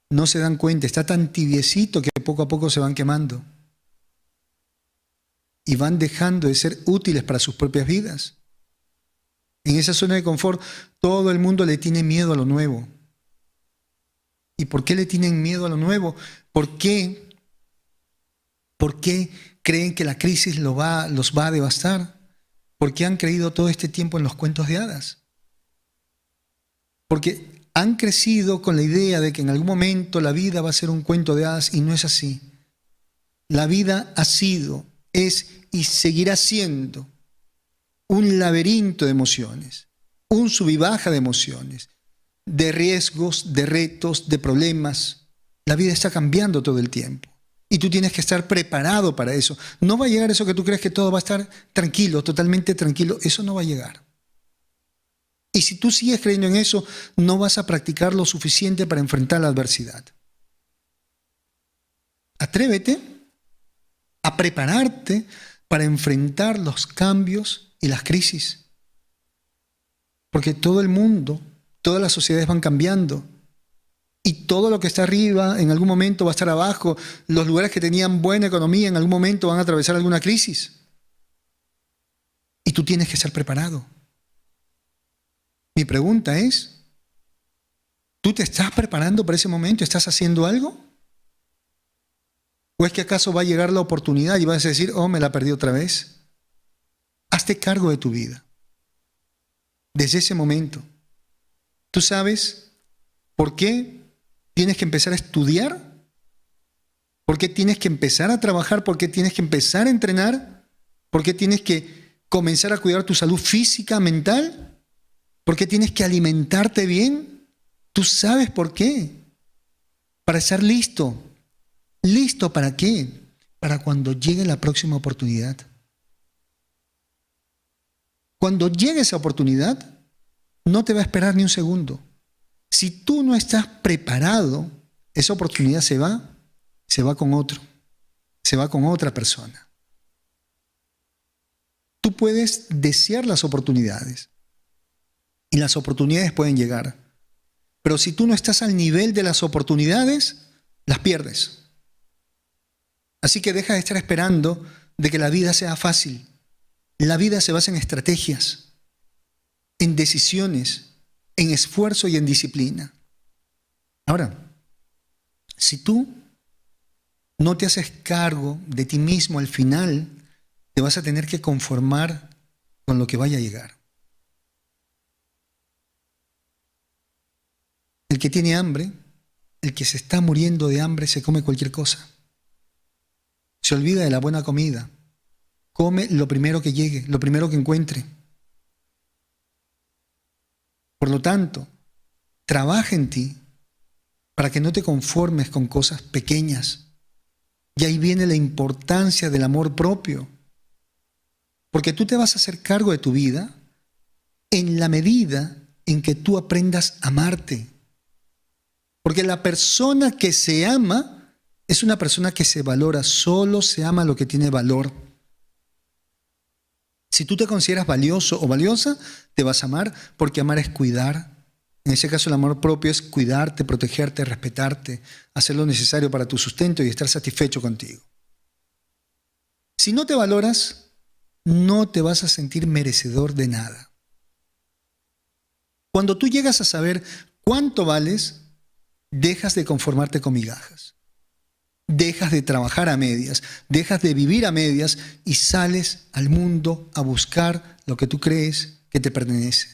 No se dan cuenta, está tan tibiecito que poco a poco se van quemando. Y van dejando de ser útiles para sus propias vidas. En esa zona de confort, todo el mundo le tiene miedo a lo nuevo. ¿Y por qué le tienen miedo a lo nuevo? ¿Por qué? ¿Por qué creen que la crisis los va a devastar? ¿Por qué han creído todo este tiempo en los cuentos de hadas? Porque han crecido con la idea de que en algún momento la vida va a ser un cuento de hadas y no es así. La vida ha sido, es y seguirá siendo un laberinto de emociones, un sub y baja de emociones, de riesgos, de retos, de problemas. La vida está cambiando todo el tiempo y tú tienes que estar preparado para eso. No va a llegar eso que tú crees que todo va a estar tranquilo, totalmente tranquilo. Eso no va a llegar. Y si tú sigues creyendo en eso, no vas a practicar lo suficiente para enfrentar la adversidad. Atrévete a prepararte para enfrentar los cambios y las crisis. Porque todo el mundo, todas las sociedades van cambiando. Y todo lo que está arriba en algún momento va a estar abajo. Los lugares que tenían buena economía en algún momento van a atravesar alguna crisis. Y tú tienes que estar preparado. Mi pregunta es, ¿tú te estás preparando para ese momento? ¿Estás haciendo algo? ¿O es que acaso va a llegar la oportunidad y vas a decir, oh, me la perdí otra vez? hazte cargo de tu vida. Desde ese momento, ¿tú sabes por qué tienes que empezar a estudiar? ¿Por qué tienes que empezar a trabajar? ¿Por qué tienes que empezar a entrenar? ¿Por qué tienes que comenzar a cuidar tu salud física, mental? ¿Por qué tienes que alimentarte bien? ¿Tú sabes por qué? Para estar listo. ¿Listo para qué? Para cuando llegue la próxima oportunidad. Cuando llegue esa oportunidad, no te va a esperar ni un segundo. Si tú no estás preparado, esa oportunidad se va con otro, se va con otra persona. Tú puedes desear las oportunidades y las oportunidades pueden llegar, pero si tú no estás al nivel de las oportunidades, las pierdes. Así que deja de estar esperando de que la vida sea fácil. La vida se basa en estrategias, en decisiones, en esfuerzo y en disciplina. Ahora, si tú no te haces cargo de ti mismo al final, te vas a tener que conformar con lo que vaya a llegar. El que tiene hambre, el que se está muriendo de hambre, se come cualquier cosa. Se olvida de la buena comida. Come lo primero que llegue, lo primero que encuentre. Por lo tanto, trabaja en ti para que no te conformes con cosas pequeñas. Y ahí viene la importancia del amor propio. Porque tú te vas a hacer cargo de tu vida en la medida en que tú aprendas a amarte. Porque la persona que se ama es una persona que se valora. Solo se ama lo que tiene valor. Si tú te consideras valioso o valiosa, te vas a amar, porque amar es cuidar. En ese caso, el amor propio es cuidarte, protegerte, respetarte, hacer lo necesario para tu sustento y estar satisfecho contigo. Si no te valoras, no te vas a sentir merecedor de nada. Cuando tú llegas a saber cuánto vales, dejas de conformarte con migajas. Dejas de trabajar a medias, dejas de vivir a medias y sales al mundo a buscar lo que tú crees que te pertenece,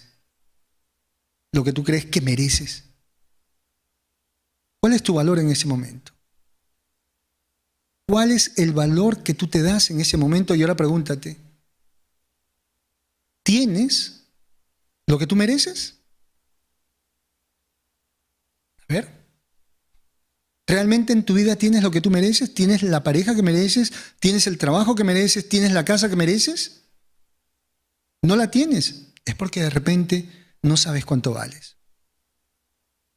lo que tú crees que mereces. ¿Cuál es tu valor en ese momento? ¿Cuál es el valor que tú te das en ese momento? Y ahora pregúntate, ¿tienes lo que tú mereces? A ver. ¿Realmente en tu vida tienes lo que tú mereces? ¿Tienes la pareja que mereces? ¿Tienes el trabajo que mereces? ¿Tienes la casa que mereces? ¿No la tienes? Es porque de repente no sabes cuánto vales.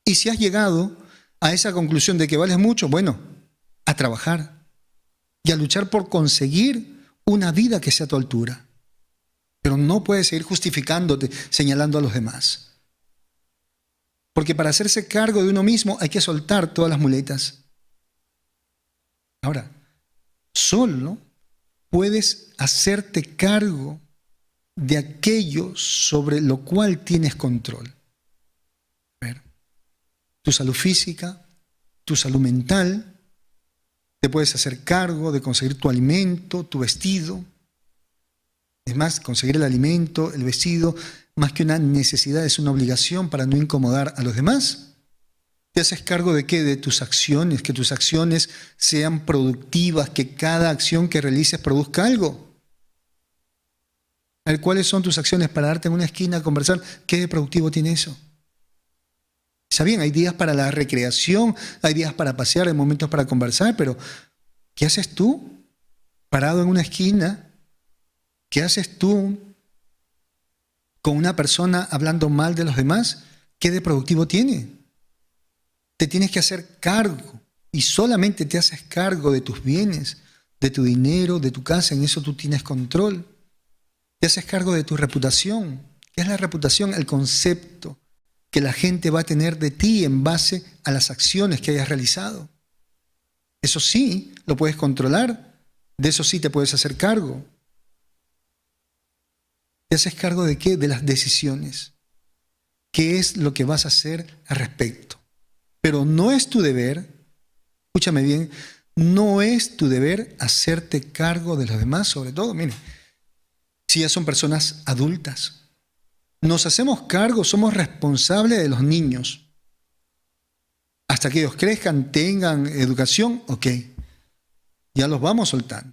Y si has llegado a esa conclusión de que vales mucho, bueno, a trabajar y a luchar por conseguir una vida que sea a tu altura. Pero no puedes seguir justificándote, señalando a los demás. Porque para hacerse cargo de uno mismo hay que soltar todas las muletas. Ahora, solo puedes hacerte cargo de aquello sobre lo cual tienes control. A ver, tu salud física, tu salud mental, te puedes hacer cargo de conseguir tu alimento, tu vestido. Es más, conseguir el alimento, el vestido, más que una necesidad, es una obligación para no incomodar a los demás. ¿Te haces cargo de qué? De tus acciones, que tus acciones sean productivas, que cada acción que realices produzca algo. A ver, ¿cuáles son tus acciones para darte en una esquina a conversar? ¿Qué de productivo tiene eso? Está bien, hay días para la recreación, hay días para pasear, hay momentos para conversar, pero ¿qué haces tú parado en una esquina? ¿Qué haces tú con una persona hablando mal de los demás? ¿Qué de productivo tiene? Te tienes que hacer cargo y solamente te haces cargo de tus bienes, de tu dinero, de tu casa, en eso tú tienes control. Te haces cargo de tu reputación. ¿Qué es la reputación? El concepto que la gente va a tener de ti en base a las acciones que hayas realizado. Eso sí, lo puedes controlar, de eso sí te puedes hacer cargo. ¿Te haces cargo de qué? De las decisiones. ¿Qué es lo que vas a hacer al respecto? Pero no es tu deber, escúchame bien, no es tu deber hacerte cargo de los demás, sobre todo, mire, si ya son personas adultas. Nos hacemos cargo, somos responsables de los niños. Hasta que ellos crezcan, tengan educación, ok, ya los vamos soltando.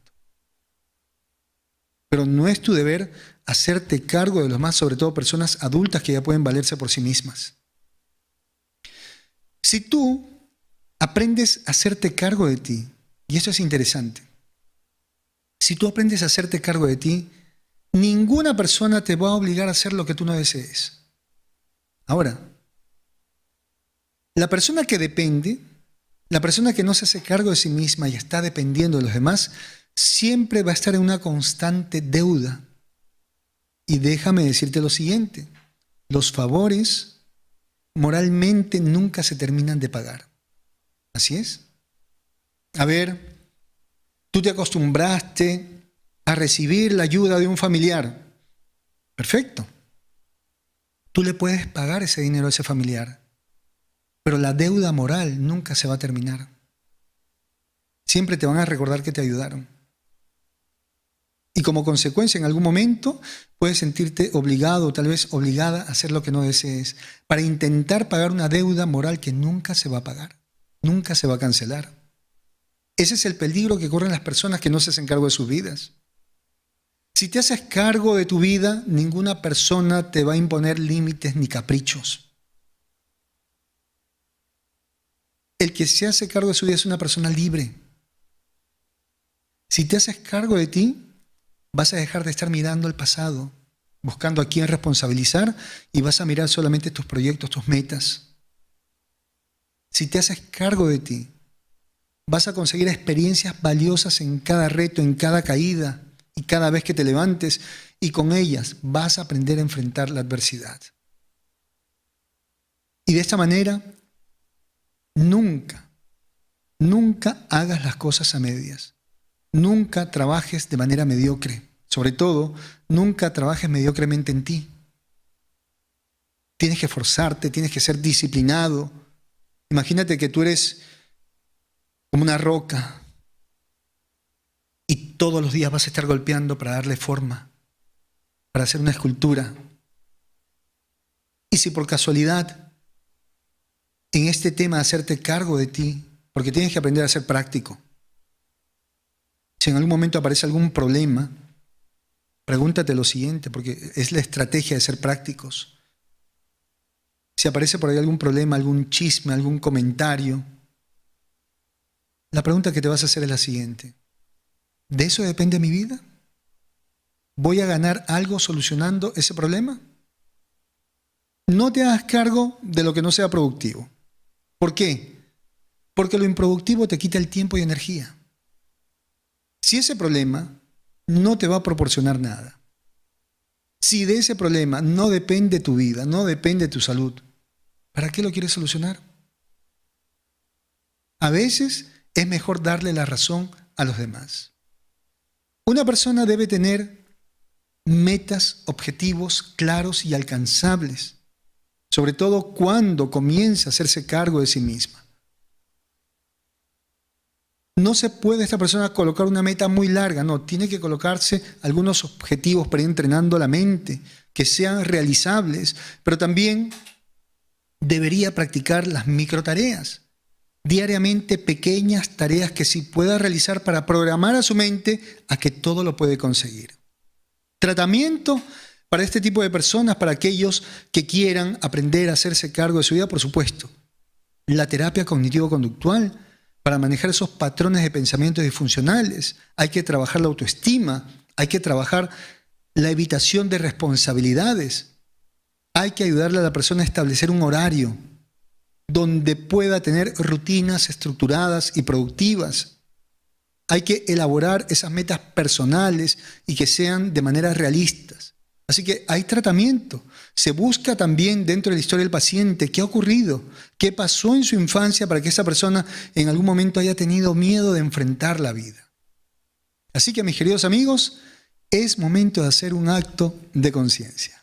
Pero no es tu deber hacerte cargo de los más, sobre todo personas adultas que ya pueden valerse por sí mismas. Si tú aprendes a hacerte cargo de ti, y esto es interesante, si tú aprendes a hacerte cargo de ti, ninguna persona te va a obligar a hacer lo que tú no desees. Ahora, la persona que depende, la persona que no se hace cargo de sí misma y está dependiendo de los demás, siempre va a estar en una constante deuda. Y déjame decirte lo siguiente, los favores moralmente nunca se terminan de pagar. Así es. A ver, tú te acostumbraste a recibir la ayuda de un familiar. Perfecto. Tú le puedes pagar ese dinero a ese familiar, pero la deuda moral nunca se va a terminar. Siempre te van a recordar que te ayudaron. Y como consecuencia, en algún momento puedes sentirte obligado, tal vez obligada a hacer lo que no desees, para intentar pagar una deuda moral que nunca se va a pagar, nunca se va a cancelar. Ese es el peligro que corren las personas que no se hacen cargo de sus vidas. Si te haces cargo de tu vida, ninguna persona te va a imponer límites ni caprichos. El que se hace cargo de su vida es una persona libre. Si te haces cargo de ti, vas a dejar de estar mirando el pasado, buscando a quién responsabilizar, y vas a mirar solamente tus proyectos, tus metas. Si te haces cargo de ti, vas a conseguir experiencias valiosas en cada reto, en cada caída y cada vez que te levantes, y con ellas vas a aprender a enfrentar la adversidad. Y de esta manera, nunca hagas las cosas a medias. Nunca trabajes de manera mediocre. Sobre todo, nunca trabajes mediocremente en ti. Tienes que esforzarte, tienes que ser disciplinado. Imagínate que tú eres como una roca y todos los días vas a estar golpeando para darle forma, para hacer una escultura. Y si por casualidad, en este tema de hacerte cargo de ti, porque tienes que aprender a ser práctico, si en algún momento aparece algún problema, pregúntate lo siguiente, porque es la estrategia de ser prácticos. Si aparece por ahí algún problema, algún chisme, algún comentario, la pregunta que te vas a hacer es la siguiente. ¿De eso depende mi vida? ¿Voy a ganar algo solucionando ese problema? No te hagas cargo de lo que no sea productivo. ¿Por qué? Porque lo improductivo te quita el tiempo y energía. Si ese problema no te va a proporcionar nada, si de ese problema no depende tu vida, no depende tu salud, ¿para qué lo quieres solucionar? A veces es mejor darle la razón a los demás. Una persona debe tener metas, objetivos claros y alcanzables, sobre todo cuando comienza a hacerse cargo de sí misma. No se puede esta persona colocar una meta muy larga, no, tiene que colocarse algunos objetivos para ir entrenando la mente, que sean realizables, pero también debería practicar las microtareas, diariamente pequeñas tareas que sí pueda realizar para programar a su mente a que todo lo puede conseguir. Tratamiento para este tipo de personas, para aquellos que quieran aprender a hacerse cargo de su vida, por supuesto. La terapia cognitivo-conductual, para manejar esos patrones de pensamientos disfuncionales, hay que trabajar la autoestima, hay que trabajar la evitación de responsabilidades, hay que ayudarle a la persona a establecer un horario donde pueda tener rutinas estructuradas y productivas. Hay que elaborar esas metas personales y que sean de manera realistas. Así que hay tratamiento. Se busca también dentro de la historia del paciente qué ha ocurrido, qué pasó en su infancia para que esa persona en algún momento haya tenido miedo de enfrentar la vida. Así que, mis queridos amigos, es momento de hacer un acto de conciencia.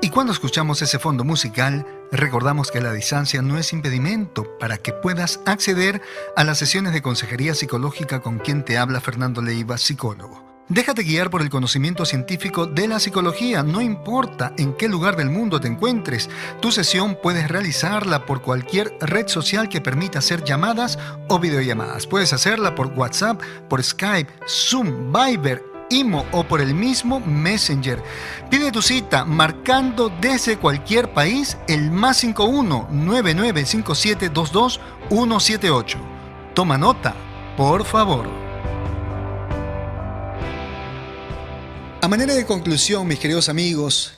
Y cuando escuchamos ese fondo musical, recordamos que la distancia no es impedimento para que puedas acceder a las sesiones de consejería psicológica con quien te habla Fernando Leiva, psicólogo. Déjate guiar por el conocimiento científico de la psicología. No importa en qué lugar del mundo te encuentres, tu sesión puedes realizarla por cualquier red social que permita hacer llamadas o videollamadas. Puedes hacerla por WhatsApp, por Skype, Zoom, Viber, Imo o por el mismo Messenger. Pide tu cita marcando desde cualquier país el +51 995722 178. Toma nota, por favor. A manera de conclusión, mis queridos amigos,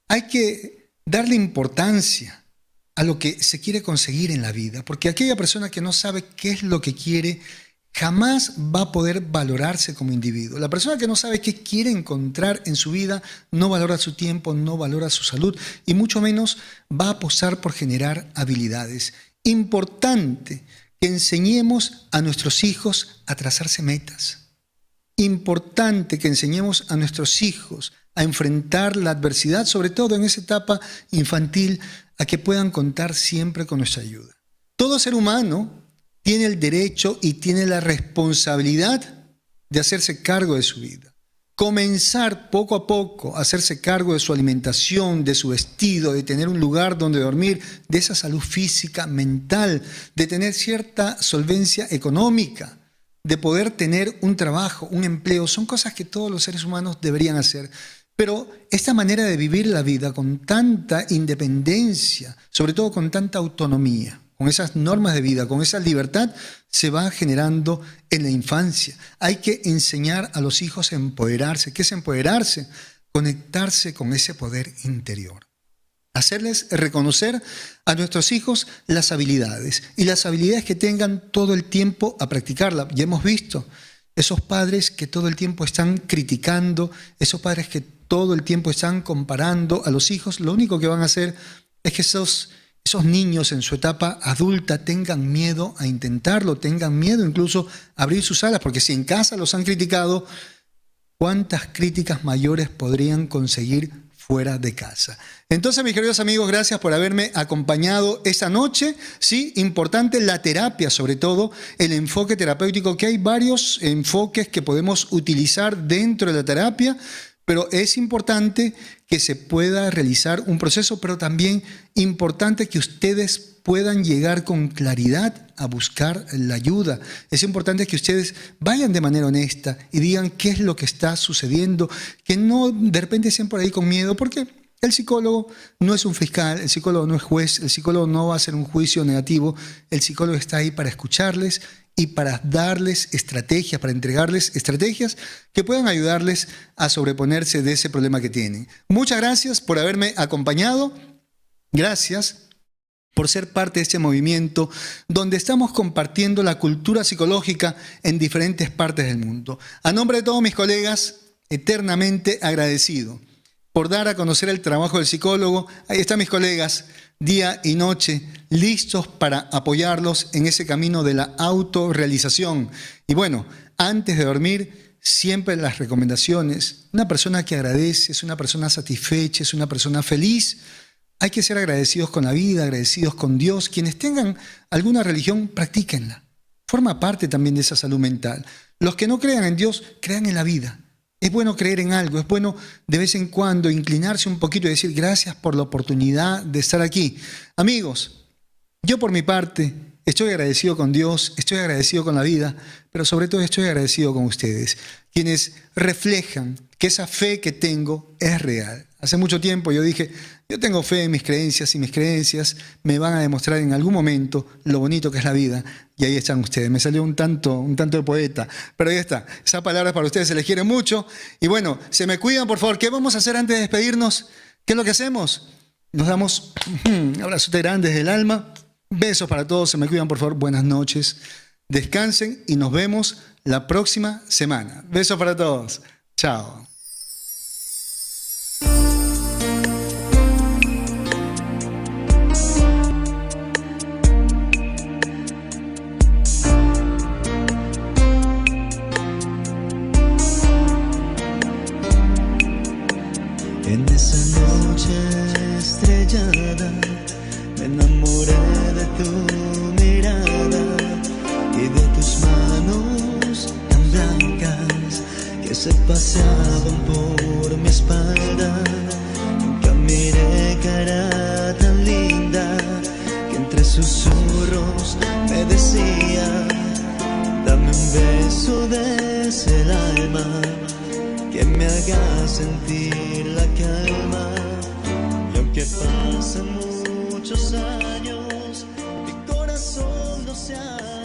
hay que darle importancia a lo que se quiere conseguir en la vida, porque aquella persona que no sabe qué es lo que quiere jamás va a poder valorarse como individuo. La persona que no sabe qué quiere encontrar en su vida no valora su tiempo, no valora su salud y mucho menos va a apostar por generar habilidades. Importante que enseñemos a nuestros hijos a trazarse metas. Importante que enseñemos a nuestros hijos a enfrentar la adversidad, sobre todo en esa etapa infantil, a que puedan contar siempre con nuestra ayuda. Todo ser humano tiene el derecho y tiene la responsabilidad de hacerse cargo de su vida. Comenzar poco a poco a hacerse cargo de su alimentación, de su vestido, de tener un lugar donde dormir, de esa salud física, mental, de tener cierta solvencia económica, de poder tener un trabajo, un empleo, son cosas que todos los seres humanos deberían hacer. Pero esta manera de vivir la vida con tanta independencia, sobre todo con tanta autonomía, con esas normas de vida, con esa libertad, se va generando en la infancia. Hay que enseñar a los hijos a empoderarse. ¿Qué es empoderarse? Conectarse con ese poder interior. Hacerles reconocer a nuestros hijos las habilidades y las habilidades que tengan todo el tiempo a practicarla. Ya hemos visto esos padres que todo el tiempo están criticando, esos padres que todo el tiempo están comparando a los hijos. Lo único que van a hacer es que esos niños en su etapa adulta tengan miedo a intentarlo, tengan miedo incluso a abrir sus alas, porque si en casa los han criticado, ¿cuántas críticas mayores podrían conseguir fuera de casa? Entonces, mis queridos amigos, gracias por haberme acompañado esta noche. Sí, importante la terapia, sobre todo el enfoque terapéutico, que hay varios enfoques que podemos utilizar dentro de la terapia, pero es importante que se pueda realizar un proceso, pero también importante que ustedes puedan llegar con claridad a buscar la ayuda. Es importante que ustedes vayan de manera honesta y digan qué es lo que está sucediendo, que no de repente estén por ahí con miedo, porque el psicólogo no es un fiscal, el psicólogo no es juez, el psicólogo no va a hacer un juicio negativo, el psicólogo está ahí para escucarles y para darles estrategias, para entregarles estrategias que puedan ayudarles a sobreponerse de ese problema que tienen. Muchas gracias por haberme acompañado. Gracias por ser parte de este movimiento donde estamos compartiendo la cultura psicológica en diferentes partes del mundo. A nombre de todos mis colegas, eternamente agradecido por dar a conocer el trabajo del psicólogo. Ahí están mis colegas, día y noche, listos para apoyarlos en ese camino de la autorrealización. Y bueno, antes de dormir, siempre las recomendaciones. Una persona que agradece es una persona satisfecha, es una persona feliz. Hay que ser agradecidos con la vida, agradecidos con Dios. Quienes tengan alguna religión, practíquenla. Forma parte también de esa salud mental. Los que no crean en Dios, crean en la vida. Es bueno creer en algo, es bueno de vez en cuando inclinarse un poquito y decir gracias por la oportunidad de estar aquí. Amigos, yo por mi parte estoy agradecido con Dios, estoy agradecido con la vida, pero sobre todo estoy agradecido con ustedes, quienes reflejan que esa fe que tengo es real. Hace mucho tiempo yo dije, yo tengo fe en mis creencias y mis creencias me van a demostrar en algún momento lo bonito que es la vida. Y ahí están ustedes. Me salió un tanto de poeta, pero ahí está. Esa palabra para ustedes se les quiere mucho. Y bueno, se me cuidan, por favor. ¿Qué vamos a hacer antes de despedirnos? ¿Qué es lo que hacemos? Nos damos un abrazo grande desde el alma. Besos para todos. Se me cuidan, por favor. Buenas noches. Descansen y nos vemos la próxima semana. Besos para todos. Chao. En esa noche estrellada me enamoré de tu mirada y de tus manos tan blancas que se espalda. Nunca miré cara tan linda que entre susurros me decía: dame un beso desde el alma que me haga sentir la calma. Y aunque pasen muchos años, mi corazón no se ha